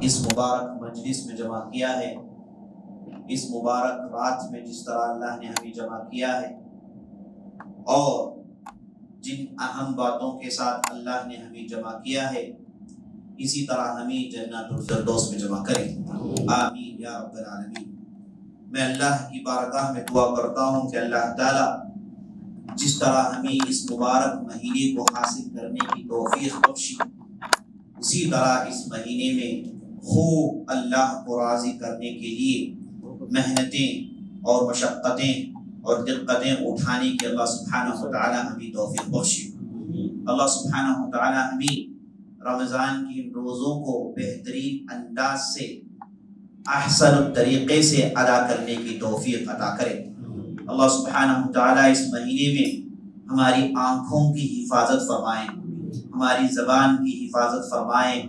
اس مبارک مجلس میں جمع کیا ہے، اس مبارک رات میں جس طرح اللہ نے ہمیں جمع کیا ہے، اور جن اہم باتوں کے ساتھ اللہ نے ہمیں جمع کیا ہے، اسی طرح ہمیں جنت الفردوس میں جمع کرے، آمین یا رب العالمین۔ میں اللہ کی بارگاہ میں دعا کرتا ہوں کہ اللہ تعالیٰ جس طرح ہمیں اس مبارک مہینے کو حاصل کرنے کی توفیق بخشی، اسی طرح اس مہینے میں خوب اللہ کو راضی کرنے کے لیے محنتیں اور مشقتیں اور دقتیں اٹھانے کی اللہ سبحانہ وتعالی ہمیں توفیق بخشی۔ اللہ سبحانہ وتعالی ہمیں رمضان کی روزوں کو بہترین انداز سے احسن الطریقے سے ادا کرنے کی توفیق عطا کرے۔ اللہ سبحانہ وتعالی اس مہینے میں ہماری آنکھوں کی حفاظت فرمائیں، ہماری زبان کی حفاظت فرمائیں،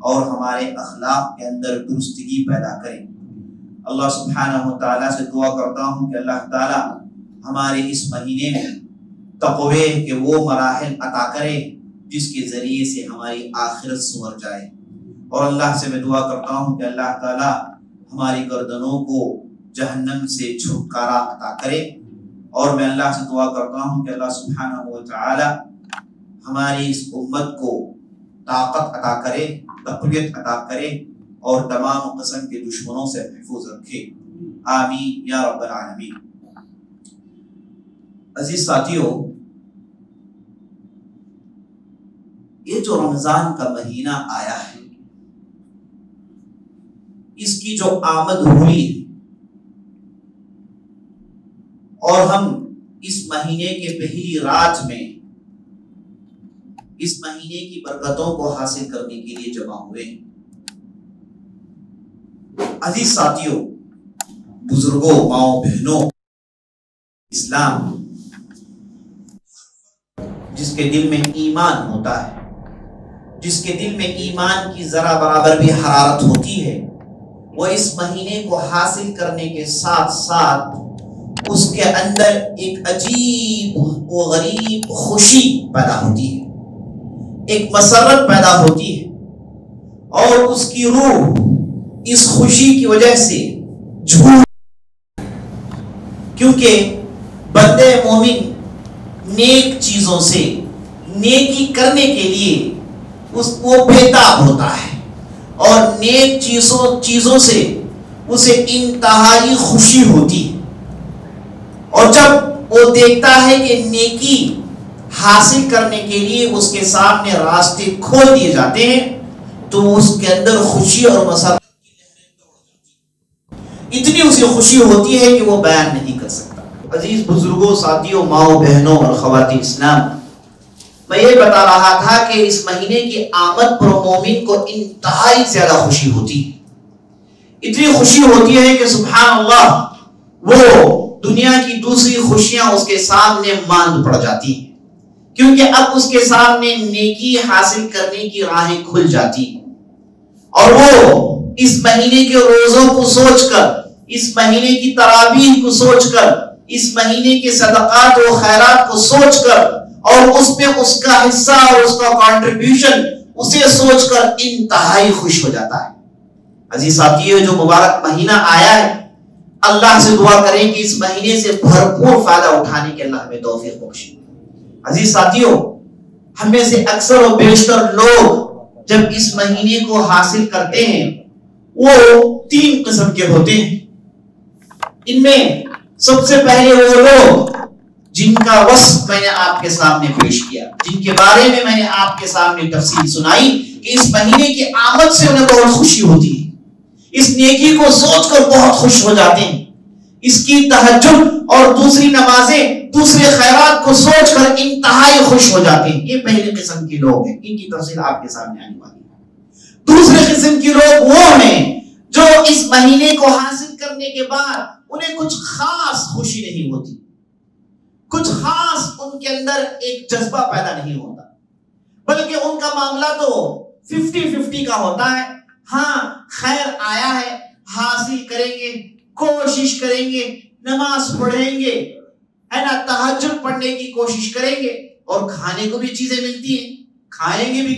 اور ہمارے اخلاق کے اندر درستگی پیدا کریں۔ اللہ سبحانہ وتعالی سے دعا کرتا ہوں کہ اللہ تعالی ہمارے اس مہینے میں تقوی کے وہ مراحل عطا کرے جس کے ذریعے سے ہماری آخرت سنور جائے، اور اللہ سے میں دعا کرتا ہوں کہ اللہ تعالی ہماری گردنوں کو جہنم سے چھٹکارا عطا کرے، اور میں اللہ سے دعا کرتا ہوں کہ اللہ سبحانہ وتعالی ہماری اس امت کو طاقت عطا کرے، تقویت عطا کرے، اور تمام قسم کے دشمنوں سے محفوظ رکھے، آمین یا رب العالمین۔ عزیز ساتھیو، یہ جو رمضان کا مہینہ آیا ہے، اس کی جو آمد ہوئی ہے، اور ہم اس مہینے کے پہلی رات میں اس مہینے کی برکتوں کو حاصل کرنے کے لیے جمع ہوئے۔ عزیز ساتھیوں، بزرگوں، ماؤں، بہنوں، اسلام جس کے دل میں ایمان ہوتا ہے، جس کے دل میں ایمان کی ذرا برابر بھی حرارت ہوتی ہے، وہ اس مہینے کو حاصل کرنے کے ساتھ ساتھ اس کے اندر ایک عجیب و غریب خوشی پیدا ہوتی ہے، ایک مسرت پیدا ہوتی ہے، اور اس کی روح اس خوشی کی وجہ سے جھوم، کیونکہ بندے مومن نیک چیزوں سے، نیکی کرنے کے لیے وہ بےتاب ہوتا ہے، اور نیک چیزوں سے اسے انتہائی خوشی ہوتی ہے، اور جب وہ دیکھتا ہے کہ نیکی حاصل کرنے کے لیے اس کے سامنے راستے کھول دیے جاتے ہیں، تو اس کے اندر خوشی اور مسرت اتنی اسے خوشی ہوتی ہے کہ وہ بیان نہیں کر سکتا۔ عزیز بزرگوں، ساتھیوں، ماؤں، بہنوں اور خواتین اسلام، میں یہ بتا رہا تھا کہ اس مہینے کی آمد پر مومن کو انتہائی زیادہ خوشی ہوتی ہے، اتنی خوشی ہوتی ہے کہ سبحان اللہ، وہ دنیا کی دوسری خوشیاں اس کے سامنے ماند پڑ جاتی ہیں، کیونکہ اب اس کے سامنے نیکی حاصل کرنے کی راہیں کھل جاتی ہیں، اور وہ اس مہینے کے روزوں کو سوچ کر، اس مہینے کی تراویح کو سوچ کر، اس مہینے کے صدقات و خیرات کو سوچ کر، اور اس میں اس کا حصہ اور اس کا کنٹریبیوشن اسے سوچ کر انتہائی خوش ہو جاتا ہے۔ عزیز ساتھیو، جو مبارک مہینہ آیا ہے، اللہ سے دعا کریں کہ اس مہینے سے بھرپور فائدہ اٹھانے کے اللہ ہمیں توفیق بخشے۔ عزیز ساتھیو، ہم میں سے اکثر و بیشتر لوگ جب اس مہینے کو حاصل کرتے ہیں، وہ 3 قسم کے ہوتے ہیں۔ ان میں سب سے پہلے وہ لوگ جن کا وصف میں نے آپ کے سامنے پیش کیا، جن کے بارے میں میں نے آپ کے سامنے تفصیل سنائی کہ اس مہینے کی آمد سے انہیں بہت خوشی ہوتی ہے، اس نیکی کو سوچ کر بہت خوش ہو جاتے ہیں، اس کی تہجد اور دوسری نمازیں، دوسرے خیرات کو سوچ کر انتہائی خوش ہو جاتے ہیں۔ یہ پہلی قسم کے لوگ ہیں، ان کی تفصیل آپ کے سامنے آنے والی ہے۔ دوسری قسم کے لوگ وہ ہیں جو اس مہینے کو حاصل کرنے کے بعد انہیں کچھ خاص خوشی نہیں ہوتی، کچھ خاص ان کے اندر ایک جذبہ پیدا نہیں ہوتا، بلکہ ان کا معاملہ تو 50-50 کا ہوتا ہے۔ ہاں، خیر آیا ہے، حاصل کریں گے، کوشش کریں گے، نماز پڑھیں گے، ہے نا، تہجد پڑھنے کی کوشش کریں گے، اور کھانے کو بھی چیزیں ملتی ہیں، کھائیں گے بھی،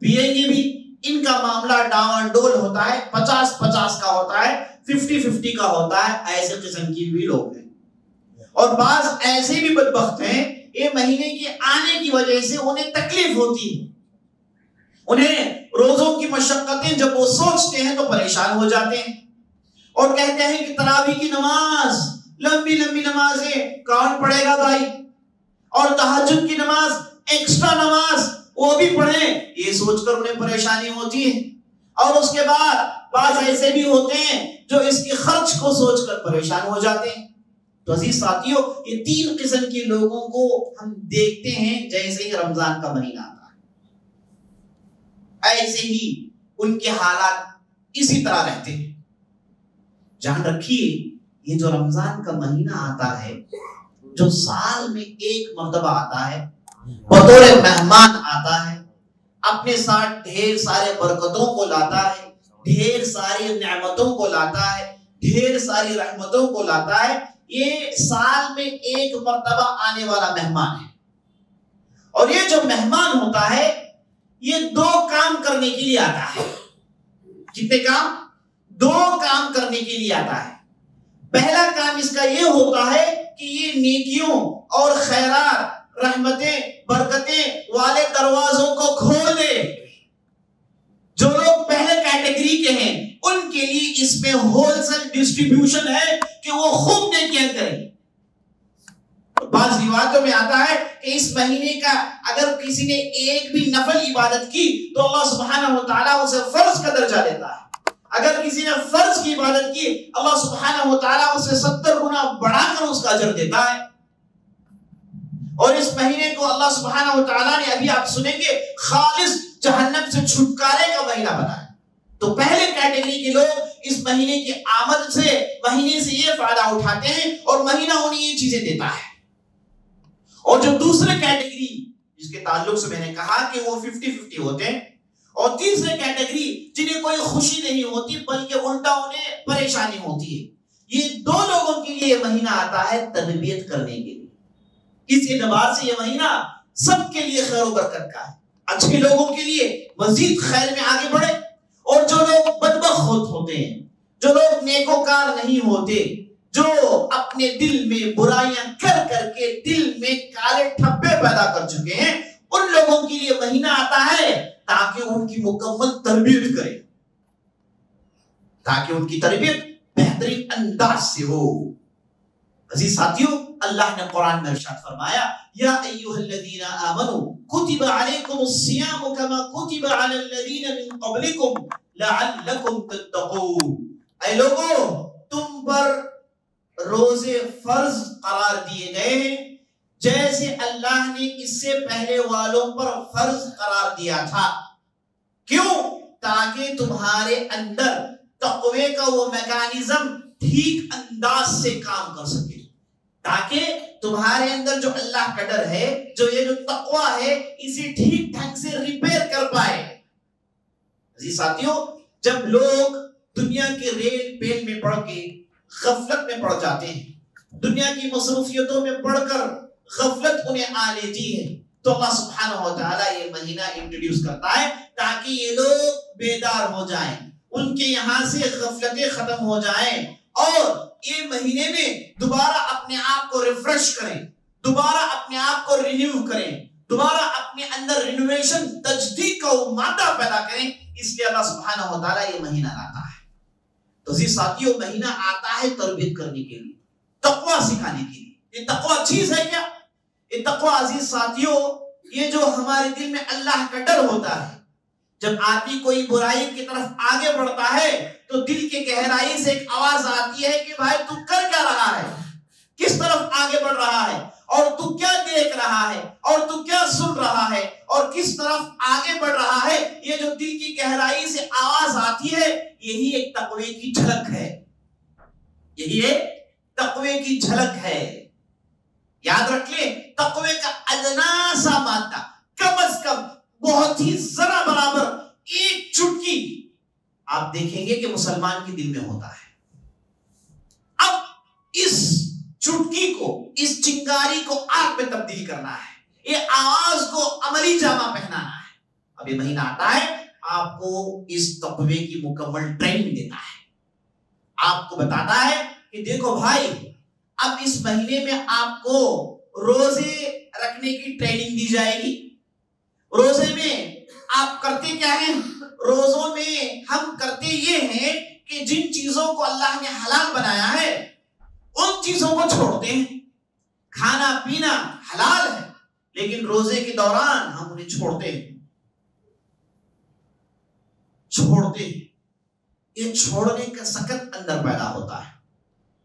پیئیں گے بھی، ان کا معاملہ ڈاون ڈول ہوتا ہے، 50-50 کا ہوتا ہے، 50-50 کا ہوتا ہے. ایسے قسم کی بھی لوگ ہیں. اور بعض ایسے بھی بدبخت ہیں، یہ مہینے کے آنے کی وجہ سے انہیں تکلیف ہوتی ہے، انہیں روزوں کی مشقتیں جب وہ سوچتے ہیں تو پریشان ہو جاتے ہیں اور کہتے ہیں کہ تراویح کی نماز، لمبی لمبی نمازیں کون پڑھے گا بھائی، اور تہجد کی نماز، ایکسٹرا نماز وہ بھی پڑھیں، یہ سوچ کر انہیں پریشانی ہوتی ہے. اور اس کے بعد بعض ایسے بھی ہوتے ہیں جو اس کے خرچ کو سوچ کر پریشان ہو جاتے ہیں. تو عزیز ساتھیوں، یہ 3 قسم کے لوگوں کو ہم دیکھتے ہیں جیسے ہی رمضان کا مہینہ آتا ہے، ایسے ہی ان کے حالات اسی طرح رہتے ہیں. جان رکھیے، یہ جو رمضان کا مہینہ آتا ہے، جو سال میں ایک مرتبہ آتا ہے، بطور مہمان آتا ہے، اپنے ساتھ ڈھیر سارے برکتوں کو لاتا ہے، ڈھیر ساری نعمتوں کو لاتا ہے، ڈھیر ساری رحمتوں کو لاتا ہے. یہ سال میں ایک مرتبہ آنے والا مہمان ہے. اور یہ جو مہمان ہوتا ہے، یہ 2 کام کرنے کے لیے آتا ہے. کتنے کام؟ 2 کام کرنے کے لیے آتا ہے. پہلا کام اس کا یہ ہوتا ہے کہ یہ نیکیوں اور خیرات، رحمتیں، برکتیں والے دروازوں کو کھول دے. جو لوگ پہلے کیٹیگری کے ہیں ان کے لیے اس میں ہول سیل ڈسٹریبیوشن ہے کہ وہ خوب نیکیاں کریں. بعض روایتوں میں آتا ہے کہ اس مہینے کا اگر کسی نے ایک بھی نفل عبادت کی تو اللہ سبحانہ و تعالیٰ اسے فرض کا درجہ دیتا ہے. اگر کسی نے فرض کی عبادت کی، اللہ سبحانہ و تعالیٰ اسے 70 گنا بڑھا کر اس کا اجر دیتا ہے. اور اس مہینے کو اللہ سبحانہ و تعالیٰ نے، ابھی آپ سنیں گے، خالص جہنم سے چھٹکارے کا مہینہ بنایا. تو پہلے کیٹیگری کے لوگ اس مہینے کی آمد سے، مہینے سے یہ فائدہ اٹھاتے ہیں اور مہینہ انہیں یہ چیزیں دیتا ہے. اور جو دوسرے کیٹیگری جس کے تعلق سے میں نے کہا کہ وہ 50-50 ہوتے ہیں، اور تیسرے کیٹیگری جنہیں کوئی خوشی نہیں ہوتی بلکہ الٹا انہیں پریشانی ہوتی ہے، یہ 2 لوگوں کے لیے یہ مہینہ آتا ہے تربیت کرنے کے لیے. اس اعتبار سے یہ مہینہ سب کے لیے خیر و برکت کا ہے. اچھے لوگوں کے لیے مزید خیر میں آگے بڑھے، اور جو لوگ بدبخت ہوتے ہیں، جو لوگ نیکوکار نہیں ہوتے، جو اپنے دل میں برائیاں کر کر کے دل میں کالے ٹھپے پیدا کر چکے ہیں، ان لوگوں کے لیے مہینہ آتا ہے تاکہ ان کی مکمل تربیت کرے، تاکہ ان کی تربیت بہترین انداز سے ہو. عزیز ساتھیوں، اللہ نے قرآن میں ارشاد فرمایا، یا ایھا الذین آمنوا کتب علیکم الصیام کما کتب علی الذین من قبلکم لعلکم تتقون. اے لوگو، تم پر روزے فرض قرار دیے گئے ہیں جیسے اللہ نے اس سے پہلے والوں پر فرض قرار دیا تھا. کیوں؟ تاکہ تمہارے اندر تقوی کا وہ میکانزم ٹھیک انداز سے کام کر سکے، تاکہ تمہارے اندر جو اللہ کا ڈر ہے، جو یہ جو تقوی ہے، اسے ٹھیک ڈھنگ سے ریپیئر کر پائے. عزیز ساتھیوں، جب لوگ دنیا کے ریل پیل میں پڑھ کے غفلت میں پڑ جاتے ہیں، دنیا کی مصروفیتوں میں پڑھ کر غفلت انہیں آ لیتی ہے، تو اللہ سبحانہ و تعالیٰ یہ مہینہ انٹروڈیوس کرتا ہے تاکہ یہ لوگ بیدار ہو جائیں، ان کے یہاں سے غفلتیں ختم ہو جائیں، اور یہ مہینے میں دوبارہ اپنے آپ کو ریفریش کریں، دوبارہ اپنے آپ کو رینیو کریں، دوبارہ اپنے اندر رینوویشن، تجدید کا وہ مادہ پیدا کریں. اس لیے اللہ سبحانہ و تعالیٰ یہ مہینہ لاتا ہے. تو عزیز ساتھیوں، مہینہ آتا ہے تربیت کرنے کے لیے، تقوی سکھانے کے لیے. یہ تقوی چیز ہے کیا؟ یہ تقوی عزیز ساتھیوں، یہ جو ہمارے دل میں اللہ کا ڈر ہوتا ہے، جب آدمی کوئی برائی کی طرف آگے بڑھتا ہے تو دل کے گہرائی سے ایک آواز آتی ہے کہ بھائی تو کر کیا رہا ہے، کس طرف آگے بڑھ رہا ہے، اور تو کیا دیکھ رہا ہے، اور تو کیا سن رہا ہے، اور کس طرف آگے بڑھ رہا ہے. یہ جو دل کی گہرائی سے آواز آتی ہے، یہی ایک تقوی کی جھلک ہے، یہی ایک تقوی کی جھلک ہے. یاد رکھ لیں، تقوی کا ادنا سا مادہ، کم از کم بہت ہی ذرا برابر ایک چٹکی آپ دیکھیں گے کہ مسلمان کے دل میں ہوتا ہے. اب اس چٹکی کو، اس چنگاری کو آگ میں تبدیل کرنا ہے، یہ آواز کو عملی جامہ پہنانا ہے. اب یہ مہینہ آتا ہے، آپ کو اس تقوی کی مکمل ٹریننگ دیتا ہے، آپ کو بتاتا ہے کہ دیکھو بھائی، اب اس مہینے میں آپ کو روزے رکھنے کی ٹریننگ دی جائے گی۔ روزے میں آپ کرتے کیا ہیں؟ روزوں میں ہم کرتے یہ ہیں کہ جن چیزوں کو اللہ نے حلال بنایا ہے ان چیزوں کو چھوڑتے ہیں۔ کھانا پینا حلال ہے لیکن روزے کے دوران ہم انہیں چھوڑتے ہیں۔ یہ چھوڑنے کا سکت اندر پیدا ہوتا ہے،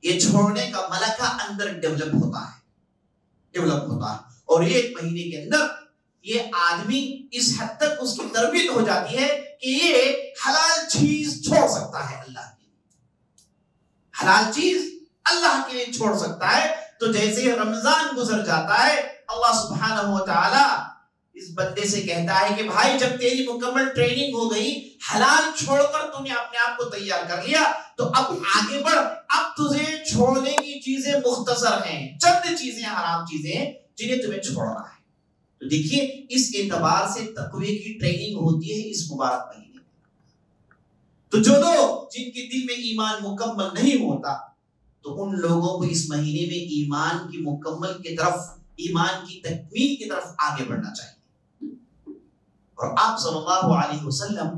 یہ چھوڑنے کا ملکہ اندر ڈیولپ ہوتا ہے، اور ایک مہینے کے اندر یہ آدمی اس حد تک اس کی تربیت ہو جاتی ہے کہ یہ حلال چیز چھوڑ سکتا ہے، حلال چیز اللہ کے لیے چھوڑ سکتا ہے۔ تو جیسے رمضان گزر جاتا ہے، اللہ سبحانہ و تعالی اس بندے سے کہتا ہے کہ بھائی جب تیری مکمل ٹریننگ ہو گئی، حلال چھوڑ کر تو نے اپنے آپ کو تیار کر لیا، تو اب آگے بڑھ، اب تجھے چھوڑنے کی چیزیں مختصر ہیں، چند چیزیں حرام چیزیں ہیں جنہیں تمہیں چھوڑنا ہے۔ تو دیکھیے اس اعتبار سے تقوی کی ٹریننگ ہوتی ہے اس مبارک مہینے میں۔ تو جو لوگ جن کے دل میں ایمان مکمل نہیں ہوتا، تو ان لوگوں کو اس مہینے میں ایمان کی مکمل کی طرف، ایمان کی تکمیل کی طرف آگے بڑھنا چاہیے۔ اور آپ صلی اللہ علیہ وسلم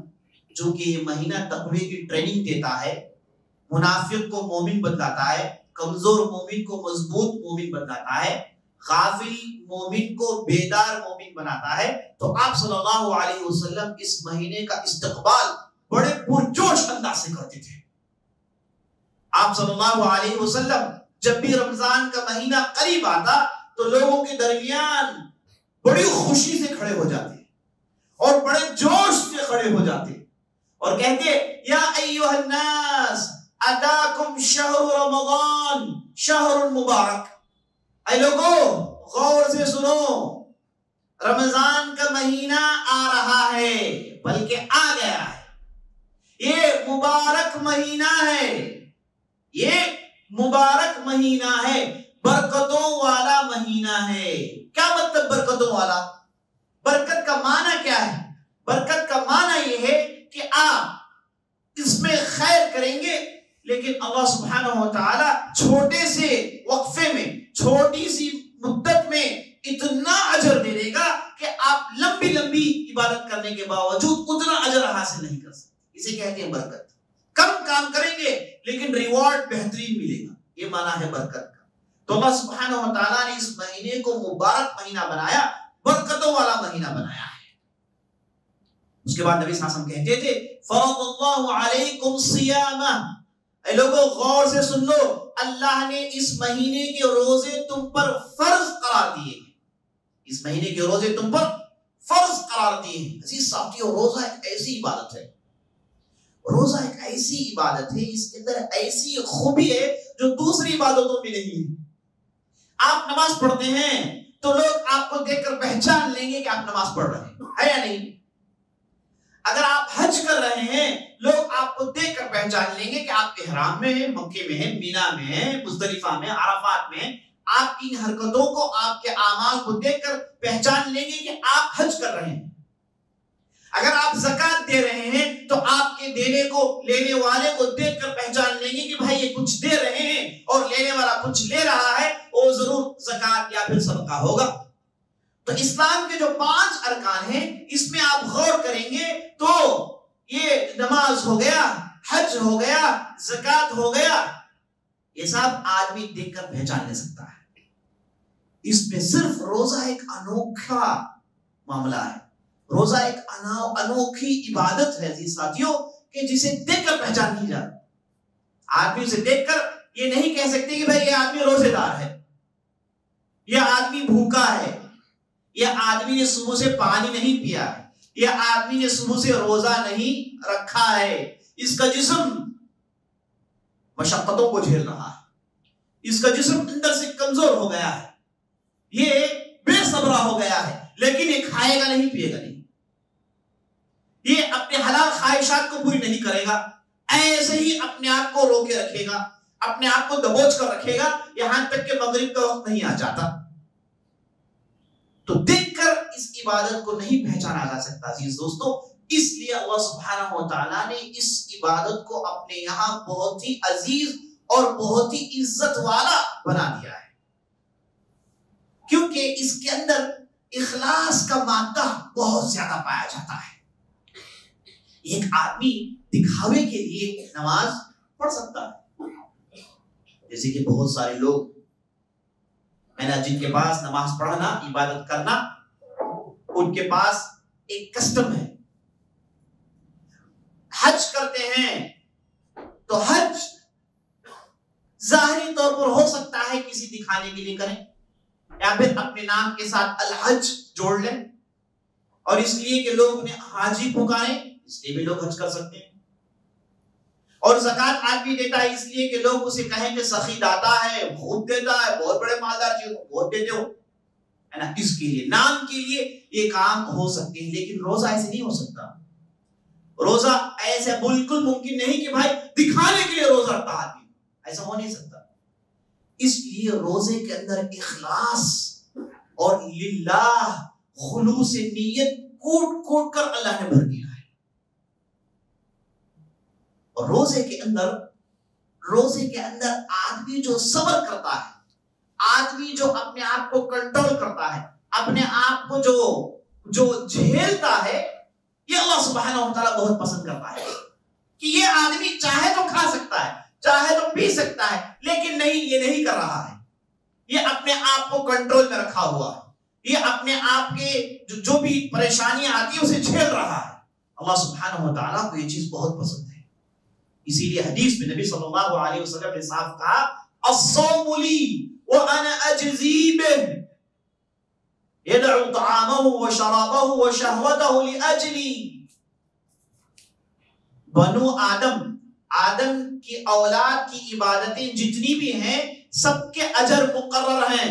جو کہ یہ مہینہ تقوی کی ٹریننگ دیتا ہے، منافق کو مومن بتلاتا ہے، کمزور مومن کو مضبوط مومن بتلاتا ہے، غافل مومن کو بیدار مومن بناتا ہے، تو آپ صلی اللہ علیہ وسلم اس مہینے کا استقبال بڑے پرجوش انداز سے کرتے تھے۔ آپ صلی اللہ علیہ وسلم جب بھی رمضان کا مہینہ قریب آتا تو لوگوں کے درمیان بڑی خوشی سے کھڑے ہو جاتے اور بڑے جوش سے کھڑے ہو جاتے اور کہتے یا ایھا الناس اتاکم شہر رمضان شہر مبارک، اے لوگوں غور سے سنو، رمضان کا مہینہ آ رہا ہے، بلکہ آ گیا ہے، یہ مبارک مہینہ ہے، یہ مبارک مہینہ ہے، برکتوں والا مہینہ ہے۔ کیا مطلب برکتوں والا؟ برکت کا معنی کیا ہے؟ برکت کا معنی یہ ہے کہ آپ اس میں خیر کریں گے، لیکن اللہ سبحانہ و تعالی چھوٹے سے وقفے میں، چھوٹی سی مدت میں اتنا اجر دے دے گا کہ آپ لمبی لمبی عبادت کرنے کے باوجود اتنا اجر حاصل نہیں کر سکتے۔ اسے کہتے ہیں برکت۔ کم کام کریں گے لیکن ریوارڈ بہترین ملے گا، یہ معنی ہے برکت کا۔ تو اللہ سبحانہ و تعالیٰ نے اس مہینے کو مبارک مہینہ بنایا، برکتوں والا مہینہ بنایا ہے۔ اس کے بعد نبی صلی اللہ علیہ وسلم کہتے تھے فرض اللہ علیکم صیامہ، اے لوگوں غور سے سن لو، اللہ نے اس مہینے کے روزے تم پر فرض قرار دیے ہیں، اس مہینے کے روزے تم پر فرض قرار دیے ہیں۔ عزیز ساتھیو، روزہ ایک ایسی عبادت ہے، روزہ ایک ایسی عبادت ہے، اس کے اندر ایسی خوبی ہے جو دوسری عبادتوں میں نہیں ہے۔ آپ نماز پڑھتے ہیں تو لوگ آپ کو دیکھ کر پہچان لیں گے کہ آپ نماز پڑھ رہے ہیں، ہے یا نہیں؟ اگر آپ حج کر رہے ہیں لوگ آپ کو دیکھ کر پہچان لیں گے کہ آپ احرام میں ہیں، مکے میں ہیں، مینا میں ہیں، مزدلفہ میں، عرفات میں ہیں۔ آپ کی حرکتوں کو، آپ کے اعمال کو دیکھ کر پہچان لیں گے کہ آپ حج کر رہے ہیں۔ اگر آپ زکوٰۃ دے رہے ہیں تو آپ کے دینے کو، لینے والے کو دیکھ کر پہچان لیں گے کہ بھائی یہ کچھ دے رہے ہیں اور لینے والا کچھ لے رہا ہے، وہ ضرور زکوٰۃ یا پھر صدقہ ہوگا۔ تو اسلام کے جو 5 ارکان ہیں اس میں آپ غور کریں گے تو یہ نماز ہو گیا، حج ہو گیا، زکوٰۃ ہو گیا، یہ سب آدمی دیکھ کر پہچان لے سکتا ہے۔ اس میں صرف روزہ ایک انوکھا معاملہ ہے، روزہ ایک انوکھی عبادت ہے عزیز ساتھیوں، کہ جسے دیکھ کر پہچان نہیں جاتی۔ آدمی اسے دیکھ کر یہ نہیں کہہ سکتے کہ بھائی یہ آدمی روزے دار ہے، یہ آدمی بھوکا ہے، یہ آدمی نے صبح سے پانی نہیں پیا ہے، یہ آدمی نے صبح سے روزہ نہیں رکھا ہے، اس کا جسم مشقتوں کو جھیل رہا ہے، اس کا جسم اندر سے کمزور ہو گیا ہے، یہ بے صبرا ہو گیا ہے، لیکن یہ کھائے گا نہیں، پیے گا نہیں، یہ اپنے حلال خواہشات کو پوری نہیں کرے گا، ایسے ہی اپنے آپ کو روکے رکھے گا، اپنے آپ کو دبوچ کر رکھے گا یہاں تک کہ مغرب کا وقت نہیں آ جاتا۔ تو دیکھ کر اس عبادت کو نہیں پہچانا جا سکتا عزیز دوستو، اس لیے اللہ سبحانہ و تعالیٰ نے اس عبادت کو اپنے یہاں بہت ہی عزیز اور بہت ہی عزت والا بنا دیا ہے، کیونکہ اس کے اندر اخلاص کا مادہ بہت زیادہ پایا جاتا ہے۔ ایک آدمی دکھاوے کے لیے نماز پڑھ سکتا ہے، جیسے کہ بہت سارے لوگ جن کے پاس نماز پڑھنا، عبادت کرنا، ان کے پاس ایک کسٹم ہے، حج کرتے ہیں تو حج ظاہری طور پر ہو سکتا ہے کسی دکھانے کے لیے کریں، یا پھر اپنے نام کے ساتھ الحج جوڑ لیں، اور اس لیے کہ لوگ انہیں حاجی پکاریں اس لیے بھی لوگ حج کر سکتے ہیں، اور زکوٰۃ آدمی دیتا ہے اس لیے کہ لوگ اسے کہیں کہ سخی داتا ہے، بہت دیتا ہے، بہت بڑے مالدار جی بہت دیتے ہو، ہے نا، اس کے لیے نام کے لیے یہ کام ہو سکتے ہیں، لیکن روزہ ایسے نہیں ہو سکتا۔ روزہ ایسے بالکل ممکن نہیں کہ بھائی دکھانے کے لیے روزہ رکھتا آدمی، ایسا ہو نہیں سکتا۔ اس لیے روزے کے اندر اخلاص اور للہ خلوص نیت کوٹ کوٹ کر اللہ نے بھر دیا ہے۔ اور روزے کے اندر آدمی جو صبر کرتا ہے، آدمی جو اپنے آپ کو کنٹرول کرتا ہے، اپنے آپ کو جو جھیلتا ہے، یہ اللہ سبحانہ و تعالیٰ بہت پسند کرتا ہے کہ یہ آدمی چاہے تو کھا سکتا ہے، چاہے تو پی سکتا ہے، لیکن نہیں، یہ نہیں کر رہا ہے، یہ اپنے آپ کو کنٹرول میں رکھا ہوا ہے، یہ اپنے آپ کے جو بھی پریشانیاں آتی ہیں اسے جھیل رہا ہے۔ اللہ سبحانہ و تعالیٰ کو یہ چیز بہت پسند ہے۔ اسی لیے حدیث میں نبی صلی اللہ علیہ وسلم نے صاف کہا، الصوم لی وانا اجزی بہ، يدعو طعامه وشرابه وشهوته لأجلی۔ بنو آدم کی اولاد کی عبادتیں جتنی بھی ہیں سب کے اجر مقرر ہیں۔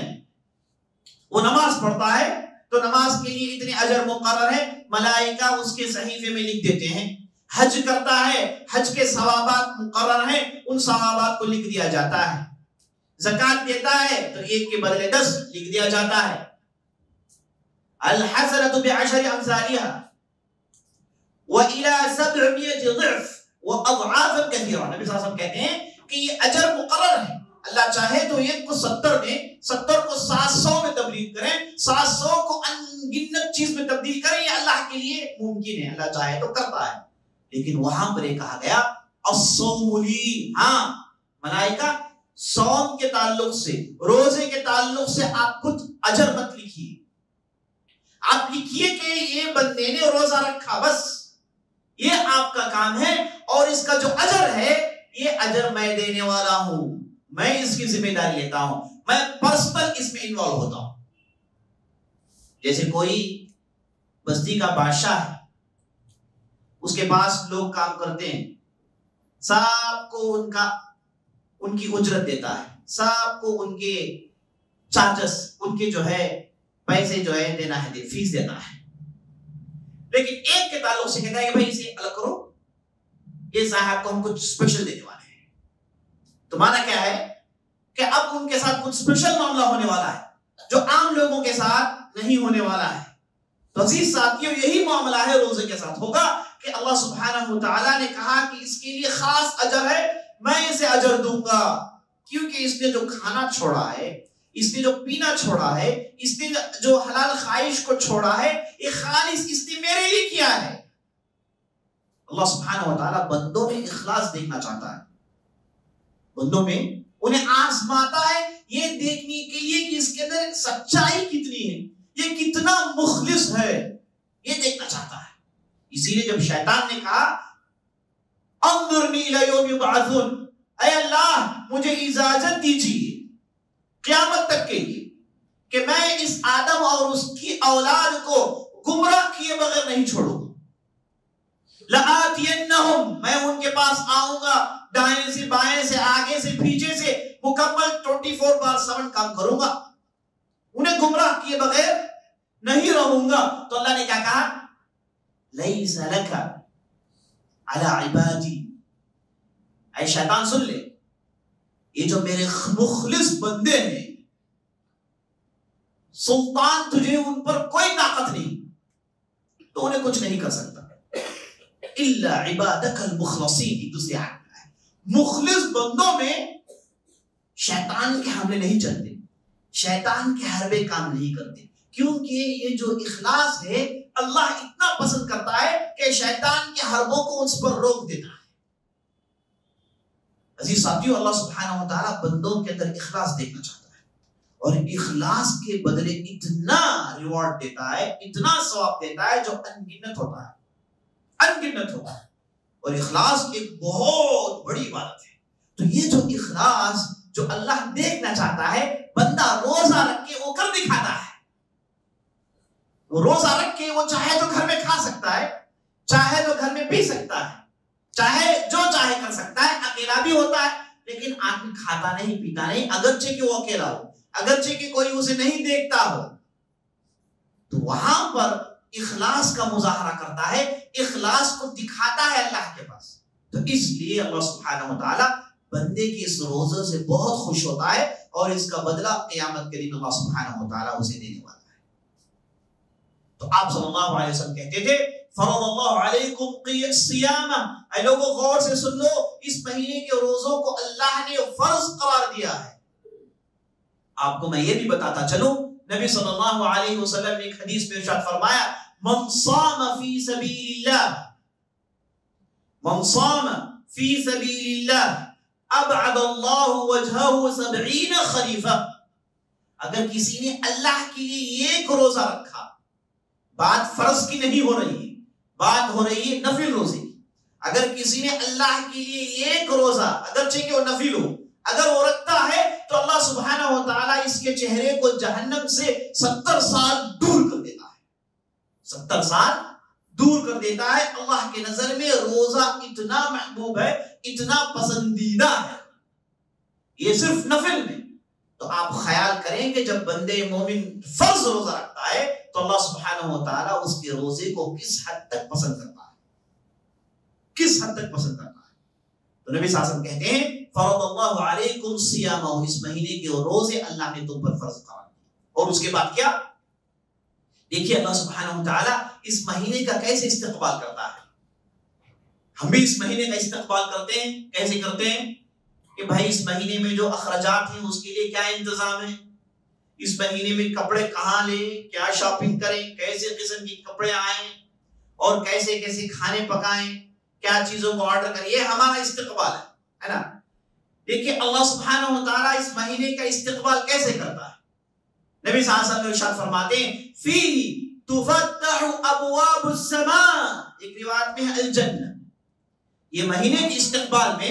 وہ نماز پڑھتا ہے تو نماز کے لیے اتنے اجر مقرر ہیں، ملائکہ اس کے صحیفے میں لکھ دیتے ہیں۔ حج کرتا ہے، حج کے ثوابات مقرر ہیں، ان ثوابات کو لکھ دیا جاتا ہے۔ زکوٰۃ دیتا ہے تو 1 کے بدلے 10 لکھ دیا جاتا ہے۔ الحسنۃ بعشر امثالها والى 700 ضعف واضعافا كثيرة۔ نبی صلی اللہ علیہ وسلم کہتے ہیں کہ یہ اجر مقرر ہے، اللہ چاہے تو 1 کو 70 دیں، 70 کو 700 میں تبدیل کریں، 700 کو انگنت چیز میں تبدیل کریں، یہ اللہ کے لیے ممکن ہے، اللہ چاہے تو کرتا ہے۔ لیکن وہاں پر یہ کہا گیا الصوم لی، ہاں ملائکہ صوم کے تعلق سے، روزے کے تعلق سے آپ خود اجر مت لکھیے، آپ لکھیے کہ یہ بندے نے روزہ رکھا، بس یہ آپ کا کام ہے، اور اس کا جو اجر ہے یہ اجر میں دینے والا ہوں، میں اس کی ذمہ داری لیتا ہوں، میں پرسنل اس میں انوالو ہوتا ہوں۔ جیسے کوئی بستی کا بادشاہ ہے، اس کے پاس لوگ کام کرتے ہیں، سب کو ان کی اجرت دیتا ہے، سب کو ان کے چارجز، ان کے جو ہے پیسے جو ہے دینا ہے، فیس دیتا ہے، لیکن ایک کے تعلق سے کہتا ہے کہ بھائی اسے الگ کرو، یہ صاحب کو ہم کچھ اسپیشل دینے والے ہیں۔ تو معنی کیا ہے کہ اب ان کے ساتھ کچھ اسپیشل معاملہ ہونے والا ہے جو عام لوگوں کے ساتھ نہیں ہونے والا ہے۔ تو عزیز ساتھیوں، یہی معاملہ ہے روزے کے ساتھ ہوگا کہ اللہ سبحانہ و تعالیٰ نے کہا کہ اس کے لیے خاص اجر ہے، میں اسے اجر دوں گا، کیونکہ اس نے جو کھانا چھوڑا ہے، اس نے جو پینا چھوڑا ہے، اس نے جو حلال خواہش کو چھوڑا ہے، یہ خالص اس نے میرے لیے کیا ہے۔ اللہ سبحانہ و تعالیٰ بندوں میں اخلاص دیکھنا چاہتا ہے، بندوں میں انہیں آزماتا ہے یہ دیکھنے کے لیے کہ اس کے اندر سچائی کتنی ہے، یہ کتنا مخلص ہے، یہ دیکھنا چاہتا ہے۔ اسی لیے جب شیطان نے کہا انظرنی الی یوم یبعثون، اے اللہ مجھے اجازت دیجیے قیامت تک کے لیے کہ میں اس آدم اور اس کی اولاد کو گمراہ کیے بغیر نہیں چھوڑوں گا، لآتینہم، میں ان کے پاس آؤں گا، دائیں سے بائیں سے آگے سے پیچھے سے، مکمل 24/7 کام کروں گا، انہیں گمراہ کیے بغیر نہیں رہوں گا۔ تو اللہ نے کیا کہا، لیس لک علی عبادی، اے شیطان سن لے، یہ جو میرے مخلص بندے ہیں، سلطان تجھے ان پر کوئی طاقت نہیں، تو انہیں کچھ نہیں کر سکتا۔ الا عبادک المخلصین. دوسری آیت میں ہے مخلص بندوں میں شیطان کے حملے نہیں چلتے، شیطان کے حربے کام نہیں کرتے، کیونکہ یہ جو اخلاص ہے اللہ اتنا پسند کرتا ہے کہ شیطان کے حربوں کو اس پر روک دیتا ہے. عزیز ساتھیو، اللہ سبحانہ و تعالیٰ بندوں کے اندر اخلاص دیکھنا چاہتا ہے، اور اخلاص کے بدلے اتنا ریوارڈ دیتا ہے، اتنا ثواب دیتا ہے جو انگنت ہوتا ہے، انگنت ہوتا ہے. اور اخلاص ایک بہت بڑی عبادت ہے. تو یہ جو اخلاص جو اللہ دیکھنا چاہتا ہے، بندہ روزہ رکھ کے وہ کر دکھاتا ہے. وہ روزہ رکھ کے وہ چاہے تو گھر میں کھا سکتا ہے، چاہے تو گھر میں پی سکتا ہے، چاہے جو چاہے کر سکتا ہے، اکیلا بھی ہوتا ہے، لیکن آدمی کھاتا نہیں پیتا نہیں، اگرچہ کہ وہ اکیلا ہو، اگرچہ کہ کوئی اسے نہیں دیکھتا ہو. تو وہاں پر اخلاص کا مظاہرہ کرتا ہے، اخلاص کو دکھاتا ہے اللہ کے پاس. تو اس لیے اللہ سبحانہ و تعالیٰ بندے کی اس روزے سے بہت خوش ہوتا ہے، اور اس کا بدلہ قیامت کے دن اللہ سبحانہ و تعالیٰ اسے دینے والا ہے. تو آپ صلی اللہ علیہ وسلم کہتے تھے فرض اللہ علیکم الصیام. اے لوگوں غور سے سن لو، اس مہینے کے روزوں کو اللہ نے فرض قرار دیا ہے. آپ کو میں یہ بھی بتاتا چلوں، نبی صلی اللہ علیہ وسلم نے ایک حدیث میں ارشاد فرمایا من صام فی سبیل اللہ، من صام فی سبیل اللہ ابعد اللہ وجہہ 70 خریفہ. اگر کسی نے اللہ کے لیے ایک روزہ رکھا، بات فرض کی نہیں ہو رہی ہے، بات ہو رہی ہے نفل روزے کی. اگر کسی نے اللہ کے لیے ایک روزہ، اگرچہ کہ وہ نفل ہو، اگر وہ رکھتا ہے تو اللہ سبحانہ و تعالیٰ اس کے چہرے کو جہنم سے 70 سال دور کر دیتا ہے. 70 سال دور کر دیتا ہے. اللہ کے نظر میں روزہ اتنا محبوب ہے، اتنا پسندیدہ ہے، یہ صرف نفل میں. تو آپ خیال کریں کہ جب بندے مومن فرض روزہ رکھتا ہے تو اللہ سبحانہ و تعالیٰ اس کے روزے کو کس حد تک پسند کرتا ہے، کس حد تک پسند کرتا ہے. تو نبی صلی اللہ علیہ وسلم کہتے ہیں فرض اللہ علیکم صیامہ، اس مہینے کے روزے اللہ نے تم پر فرض قرار دیے. اور اس کے بعد کیا؟ دیکھیے اللہ سبحانہ و تعالیٰ اس مہینے کا کیسے استقبال کرتا ہے. ہم بھی اس مہینے کا استقبال کرتے ہیں. کیسے کرتے ہیں کہ بھائی اس مہینے میں جو اخراجات ہیں اس کے لیے کیا انتظام ہے، اس مہینے میں کپڑے کہاں لیں، کیا شاپنگ کریں، کیسے قسم کی کپڑے آئیں، اور کیسے کیسے کھانے پکائیں، کیا چیزوں کو آرڈر کریں. یہ ہمارا استقبال ہے نا. دیکھیے اللہ سبحانہ و تعالیٰ اس مہینے کا استقبال کیسے کرتا ہے. نبی صلی اللہ علیہ وسلم ارشاد فرماتے ہیں فیہ تفتح ابواب السماء، ایک روایت میں ہے الجنہ. یہ مہینے کے استقبال میں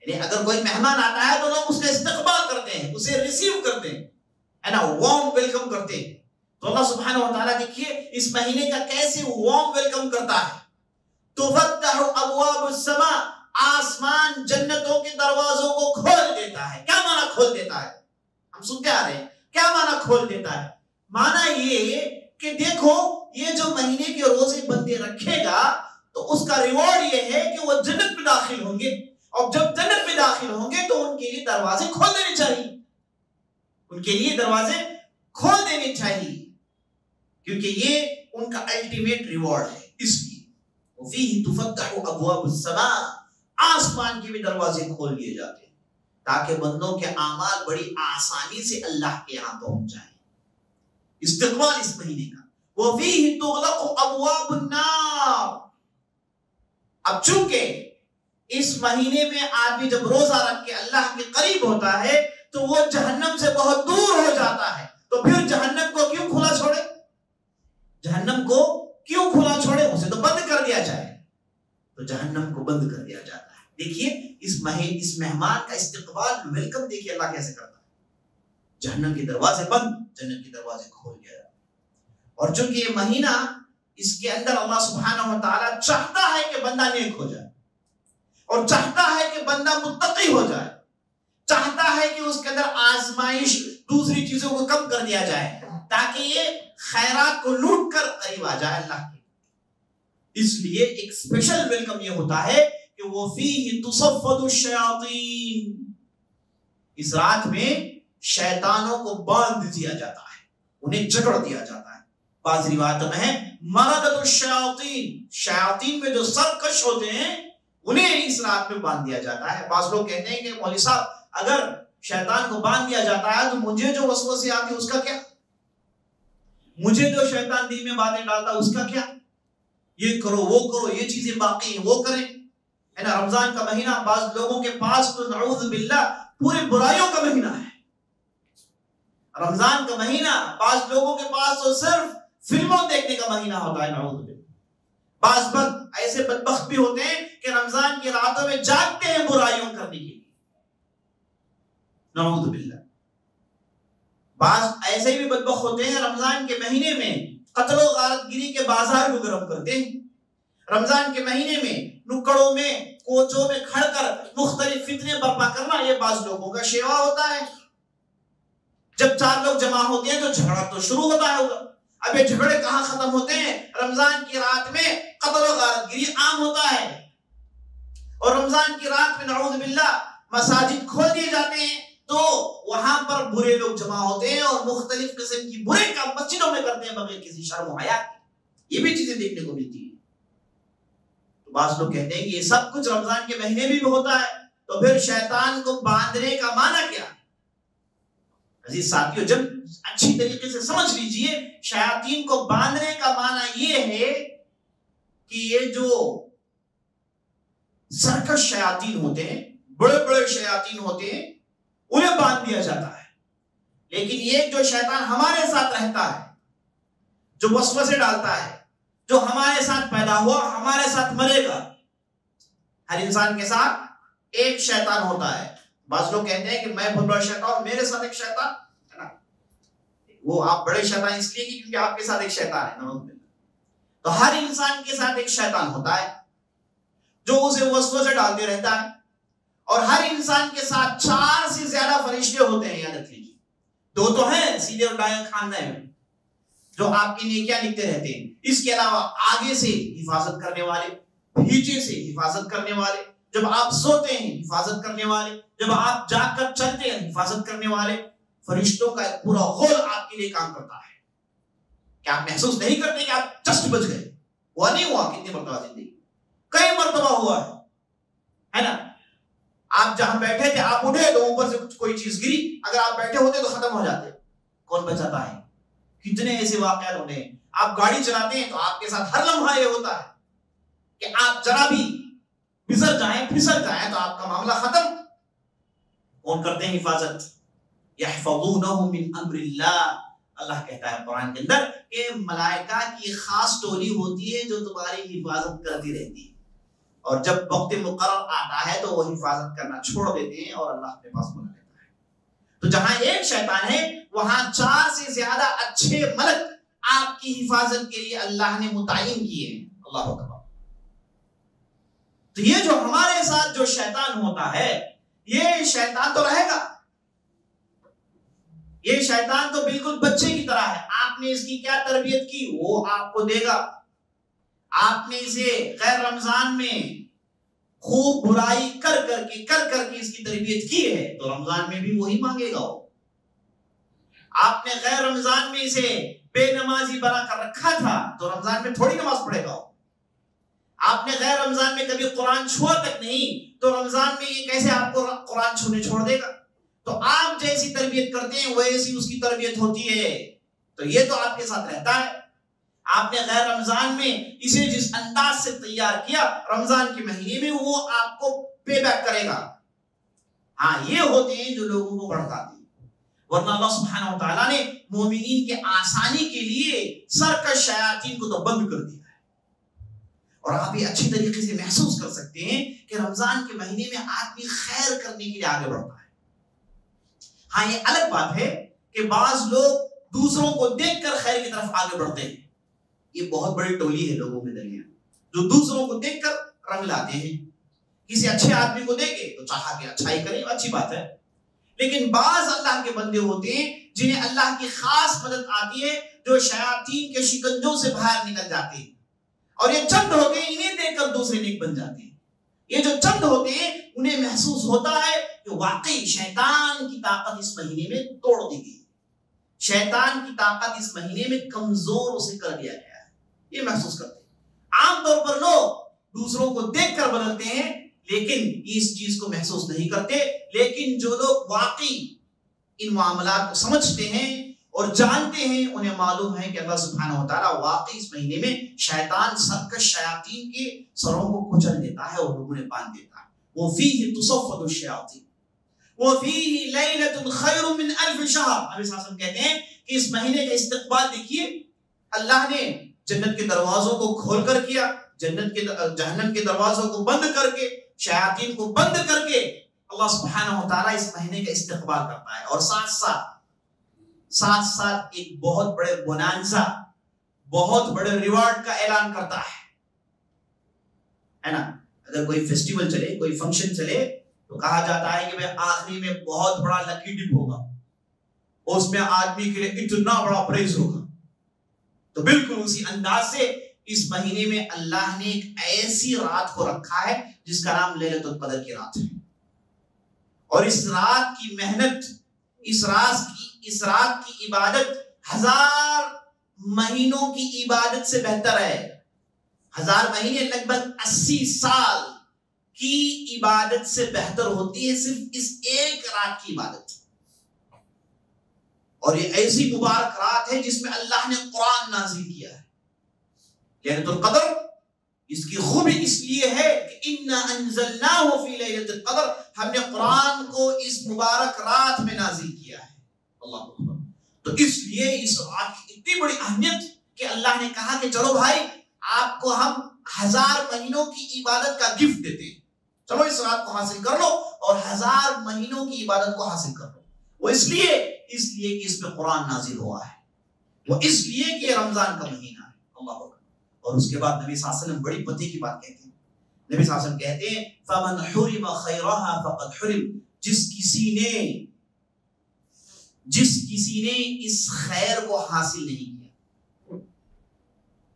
یعنی اگر کوئی مہمان آتا ہے تو لوگ اس کا استقبال کرتے ہیں، اسے ریسیو کرتے ہیں، ہے نا، وارم ویلکم کرتے ہیں. تو اللہ سبحانہ و تعالیٰ دیکھیے اس مہینے کا کیسے وارم ویلکم کرتا ہے. تفتح ابواب السماء، آسمان جنتوں کے دروازوں کو کھول دیتا ہے. کیا معنی کھول دیتا ہے؟ ہم سنتے آ رہے ہیں کیا معنی کھول دیتا ہے. معنی یہ کہ دیکھو یہ جو مہینے کے روزے بندے رکھے گا تو اس کا ریوارڈ یہ ہے کہ وہ جنت میں داخل ہوں گے، اور جب جنت میں داخل ہوں گے تو ان کے لیے دروازے کھول دینے چاہیے، ان کے لیے دروازے کھول دینے چاہیے، کیونکہ یہ ان کا الٹیمیٹ ریوارڈ ہے. اس لیے وفیہ تفتح ابواب السماء، آسمان کے بھی دروازے کھول دیے جاتے ہیں تاکہ بندوں کے اعمال بڑی آسانی سے اللہ کے یہاں پہنچ جائیں. استقبال اس مہینے کا. وفیہ تغلق ابواب النار، اب چونکہ اس مہینے میں آدمی جب روزہ رکھ کے اللہ کے قریب ہوتا ہے تو وہ جہنم سے بہت دور ہو جاتا ہے. تو پھر جہنم کو کیوں کھلا چھوڑے، جہنم کو کیوں کھلا چھوڑے، اسے تو بند کر دیا جائے. تو جہنم کو بند کر دیا جاتا ہے. دیکھیے اس مہمان کا استقبال ویلکم دیکھیے اللہ کیسے کرتا ہے. جہنم کے دروازے بند، جنت کے دروازے کھول دیا جاتا ہے. اور چونکہ یہ مہینہ اس کے اندر اللہ سبحانہ و تعالیٰ چاہتا ہے کہ بندہ نیک ہو جائے، اور چاہتا ہے کہ بندہ متقی ہو جائے، چاہتا ہے کہ اس کے اندر آزمائش دوسری چیزوں کو کم کر دیا جائے تاکہ یہ خیرات کو لوٹ کر قریب آ جائے اللہ کے. اس لیے ایک اسپیشل ویلکم یہ ہوتا ہے کہ وہ فیہ تصفد الشیاطین، اس رات میں شیطانوں کو باندھ دیا جاتا ہے، انہیں جکڑ دیا جاتا ہے. بعض روایتوں میں ہے مردۃ الشیاطین، شیاطین میں جو سرکش ہوتے ہیں انہیں اس رات میں باندھ دیا جاتا ہے۔ بعض لوگ کہتے ہیں کہ مولوی صاحب اگر شیطان کو باندھ دیا جاتا ہے تو مجھے جو وسوسے آتی اس کا کیا، مجھے جو شیطان دل میں باتیں ڈالتا اس کا کیا، یہ کرو وہ کرو، یہ چیزیں باقی ہیں وہ کریں، ہے نا۔ رمضان کا مہینہ بعض لوگوں کے پاس تو نعوذ باللہ پورے برائیوں کا مہینہ ہے۔ رمضان کا مہینہ بعض لوگوں کے پاس تو صرف فلموں دیکھنے کا مہینہ ہوتا ہے، نعوذ باللہ۔ بعض ایسے بدبخت بھی ہوتے ہیں کہ رمضان کی راتوں میں جاگتے ہیں برائیوں کرنے کے لیے، نعوذ باللہ۔ بعض ایسے بھی بدبخت ہوتے ہیں رمضان کے مہینے میں قتل و غارت گیری کے بازار کو گرم کرتے ہیں۔ رمضان کے مہینے میں نکڑوں میں کوچوں میں کھڑ کر مختلف فتنے برپا کرنا یہ بعض لوگوں کا شیوا ہوتا ہے۔ جب 4 لوگ جمع ہوتے ہیں تو جھگڑا تو شروع ہوتا ہے۔ اب یہ جھگڑے کہاں ختم ہوتے ہیں؟ رمضان کی رات میں قتل و غارت گیری عام ہوتا ہے، اور رمضان کی رات میں نعوذ باللہ مساجد کھول دیے جاتے ہیں تو وہاں پر برے لوگ جمع ہوتے ہیں اور مختلف قسم کی برے کام مسجدوں میں کرتے ہیں بغیر کسی شرم و حیا کے۔ یہ بھی چیزیں دیکھنے کو ملتی ہیں۔ تو بعض لوگ کہتے ہیں کہ یہ سب کچھ رمضان کے مہینے میں بھی ہوتا ہے، تو پھر شیطان کو باندھنے کا معنی کیا؟ عزیز ساتھیو، جب اچھی طریقے سے سمجھ لیجئے، شیاطین کو باندھنے کا معنی یہ ہے کہ یہ جو سرکش شیاطین ہوتے ہیں، بڑے بڑے شیاطین ہوتے ہیں، انہیں باندھ دیا جاتا ہے۔ لیکن یہ جو شیطان ہمارے ساتھ رہتا ہے، جو وسوسے ڈالتا ہے، جو ہمارے ساتھ پیدا ہوا ہمارے ساتھ مرے گا۔ ہر انسان کے ساتھ ایک شیطان ہوتا ہے۔ بعض لوگ کہتے ہیں کہ میں بہت بڑا شیطان ہوں، میرے ساتھ ایک شیطان ہے نا، وہ آپ بڑے شیطان اس لیے کیونکہ آپ کے ساتھ ایک شیطان ہے۔ تو ہر انسان کے ساتھ ایک شیطان ہوتا ہے جو اسے وسوسے ڈالتے رہتا ہے، اور ہر انسان کے ساتھ 4 سے زیادہ فرشتے ہوتے ہیں، یاد رکھ لیجیے۔ 2 تو ہیں سیدھے اور دائیں خاندان میں جو آپ کی نیکیاں لکھتے رہتے ہیں، اس کے علاوہ آگے سے حفاظت کرنے والے، پیچھے سے حفاظت کرنے والے، جب آپ سوتے ہیں حفاظت کرنے والے، جب آپ جاگ کر چلتے ہیں حفاظت کرنے والے۔ فرشتوں کا ایک پورا غول آپ کے لیے کام کرتا ہے۔ کیا آپ محسوس نہیں کرتے کہ آپ جسٹ بچ گئے؟ ہوا نہیں ہوا؟ کتنی مرتبہ زندگی کئی مرتبہ ہوا ہے نا۔ آپ جہاں بیٹھے تھے آپ اٹھے تو اوپر سے کوئی چیز گری، اگر آپ بیٹھے ہوتے تو ختم ہو جاتے۔ کون بچاتا ہے؟ کتنے ایسے واقعات ہوتے ہیں۔ آپ گاڑی چلاتے ہیں تو آپ کے ساتھ ہر لمحہ یہ ہوتا ہے کہ آپ ذرا بھی پھسل جائیں تو آپ کا معاملہ ختم۔ کون کرتے ہیں حفاظت؟ یحفظونہ من امر اللہ۔ اللہ کہتا ہے قرآن کے اندر کہ ملائکہ کی خاص ٹولی ہوتی ہے جو تمہاری حفاظت کرتی رہتی ہے، اور جب وقت مقرر آتا ہے تو وہ حفاظت کرنا چھوڑ دیتے ہیں اور اللہ اپنے پاس بنا لیتا ہے۔ تو جہاں ایک شیطان ہے وہاں 4 سے زیادہ اچھے ملک آپ کی حفاظت کے لیے اللہ نے متعین کیے ہیں۔ اللہ اکبر۔ تو یہ جو ہمارے ساتھ جو شیطان ہوتا ہے، یہ شیطان تو رہے گا، یہ شیطان تو بالکل بچے کی طرح ہے۔ آپ نے اس کی کیا تربیت کی وہ آپ کو دے گا۔ آپ نے اسے غیر رمضان میں خوب برائی کر کے اس کی تربیت کی ہے تو رمضان میں بھی وہی مانگے گا وہ۔ آپ نے غیر رمضان میں اسے بے نمازی بنا کر رکھا تھا تو رمضان میں تھوڑی نماز پڑھے گا وہ۔ آپ نے غیر رمضان میں کبھی قرآن چھوا تک نہیں تو رمضان میں یہ کیسے آپ کو قرآن چھونے چھوڑ دے گا؟ تو آپ جیسی تربیت کرتے ہیں ویسی اس کی تربیت ہوتی ہے۔ تو یہ تو آپ کے ساتھ رہتا ہے۔ آپ نے غیر رمضان میں اسے جس انداز سے تیار کیا رمضان کے مہینے میں وہ آپ کو پے بیک کرے گا۔ ہاں یہ ہوتے ہیں جو لوگوں کو بھڑکاتے ہیں، ورنہ اللہ سبحانہ وتعالیٰ نے مومنین کے آسانی کے لیے سرکش شیاطین کو تو بند کر دیا ہے۔ اور آپ یہ اچھی طریقے سے محسوس کر سکتے ہیں کہ رمضان کے مہینے میں آدمی خیر کرنے کے لیے آگے بڑھتا ہے۔ ہاں یہ الگ بات ہے کہ بعض لوگ دوسروں کو دیکھ کر خیر کی طرف آگے بڑھتے ہیں۔ یہ بہت بڑی ٹولی ہے لوگوں کے درمیان جو دوسروں کو دیکھ کر رنگ لاتے ہیں۔ کسی اچھے آدمی کو دیکھے تو چاہا کہ اچھائی کرے، اچھی بات ہے، لیکن بعض اللہ کے بندے ہوتے ہیں جنہیں اللہ کی خاص مدد آتی ہے، جو شیاطین کے شکنجوں سے باہر نکل جاتے ہیں، اور یہ چند ہوتے ہیں انہیں دیکھ کر دوسرے نیک بن جاتے ہیں۔ یہ جو چند ہوتے ہیں انہیں محسوس ہوتا ہے کہ واقعی شیطان کی طاقت اس مہینے میں توڑ دی گئی۔ شیطان کی طاقت اس مہینے میں کمزور اسے کر دیا گیا ہے، یہ محسوس کرتے ہیں۔ عام طور پر لوگ دوسروں کو دیکھ کر بدلتے ہیں لیکن اس چیز کو محسوس نہیں کرتے، لیکن جو لوگ واقعی ان معاملات کو سمجھتے ہیں اور جانتے ہیں انہیں معلوم ہے کہ اللہ سبحانہ و تعالیٰ واقعی اس مہینے میں شیطان سرکش شیاطین کے سروں کو کچل دیتا ہے اور انہیں باندھ دیتا ہے۔ وَفِيهِ تُصَفَّدُ الشَّيَاطِينُ وَفِيهِ لَيْلَةٌ خَيْرٌ مِّنْ أَلْفِ شَهْرٍ۔ نبی صلی اللہ علیہ وسلم کہتے ہیں کہ اس مہینے کا استقبال دیکھیے، اللہ نے جنت کے دروازوں کو کھول کر کیا، جہنم کے دروازوں کو بند کر کے، شیاطین کو بند کر کے اللہ سبحانہ و تعالیٰ اس مہینے کا استقبال کرتا ہے، اور ساتھ ساتھ ایک بہت بڑے بونانزا، بہت بڑے ریوارڈ کا اعلان کرتا ہے نا۔ اگر کوئی فیسٹیول چلے، کوئی فنکشن چلے تو کہا جاتا ہے کہ بھئی آخری میں بہت بڑا لکی ڈپ ہوگا، اس میں آدمی کے لیے اتنا بڑا پرائز ہوگا۔ تو بالکل اسی انداز سے اس مہینے میں اللہ نے ایک ایسی رات کو رکھا ہے جس کا نام لیلۃ القدر کی رات ہے، اور اس رات کی محنت، اس رات کی عبادت 1000 مہینوں کی عبادت سے بہتر ہے۔ 1000 مہینے لگ بھگ 80 سال کی عبادت سے بہتر ہوتی ہے صرف اس ایک رات کی عبادت، اور یہ ایسی مبارک رات ہے جس میں اللہ نے قرآن نازل کیا ہے۔ لیلۃ القدر اس کی خوبی اس لیے ہے کہ اِنَّا أَنزَلْنَاهُ فِي لَيْلَةِ الْقَدْرِ، ہم نے قرآن کو اس مبارک رات میں نازل کیا ہے۔ اللہ اکبر۔ تو اس لیے اس رات کی اتنی بڑی اہمیت کہ اللہ نے کہا کہ چلو بھائی، آپ کو ہم 1000 مہینوں کی عبادت کا گفٹ دیتے ہیں، چلو اس رات کو حاصل کر لو اور 1000 مہینوں کی عبادت کو حاصل کر لو۔ وہ اس لیے کہ اس میں قرآن نازل ہوا ہے، وہ اس لیے کہ یہ رمضان کا مہینہ ہے۔ اللہ اکبر۔ اور اس کے بعد نبی صلی اللہ علیہ وسلم بڑی پتے کی بات کہتے ہیں۔ نبی صلی اللہ علیہ وسلم کہتے ہیں فَمَنْ حُرِمَ خَيْرَهَا فَقَدْ حُرِمَ، جس کسی نے اس خیر کو حاصل نہیں کیا،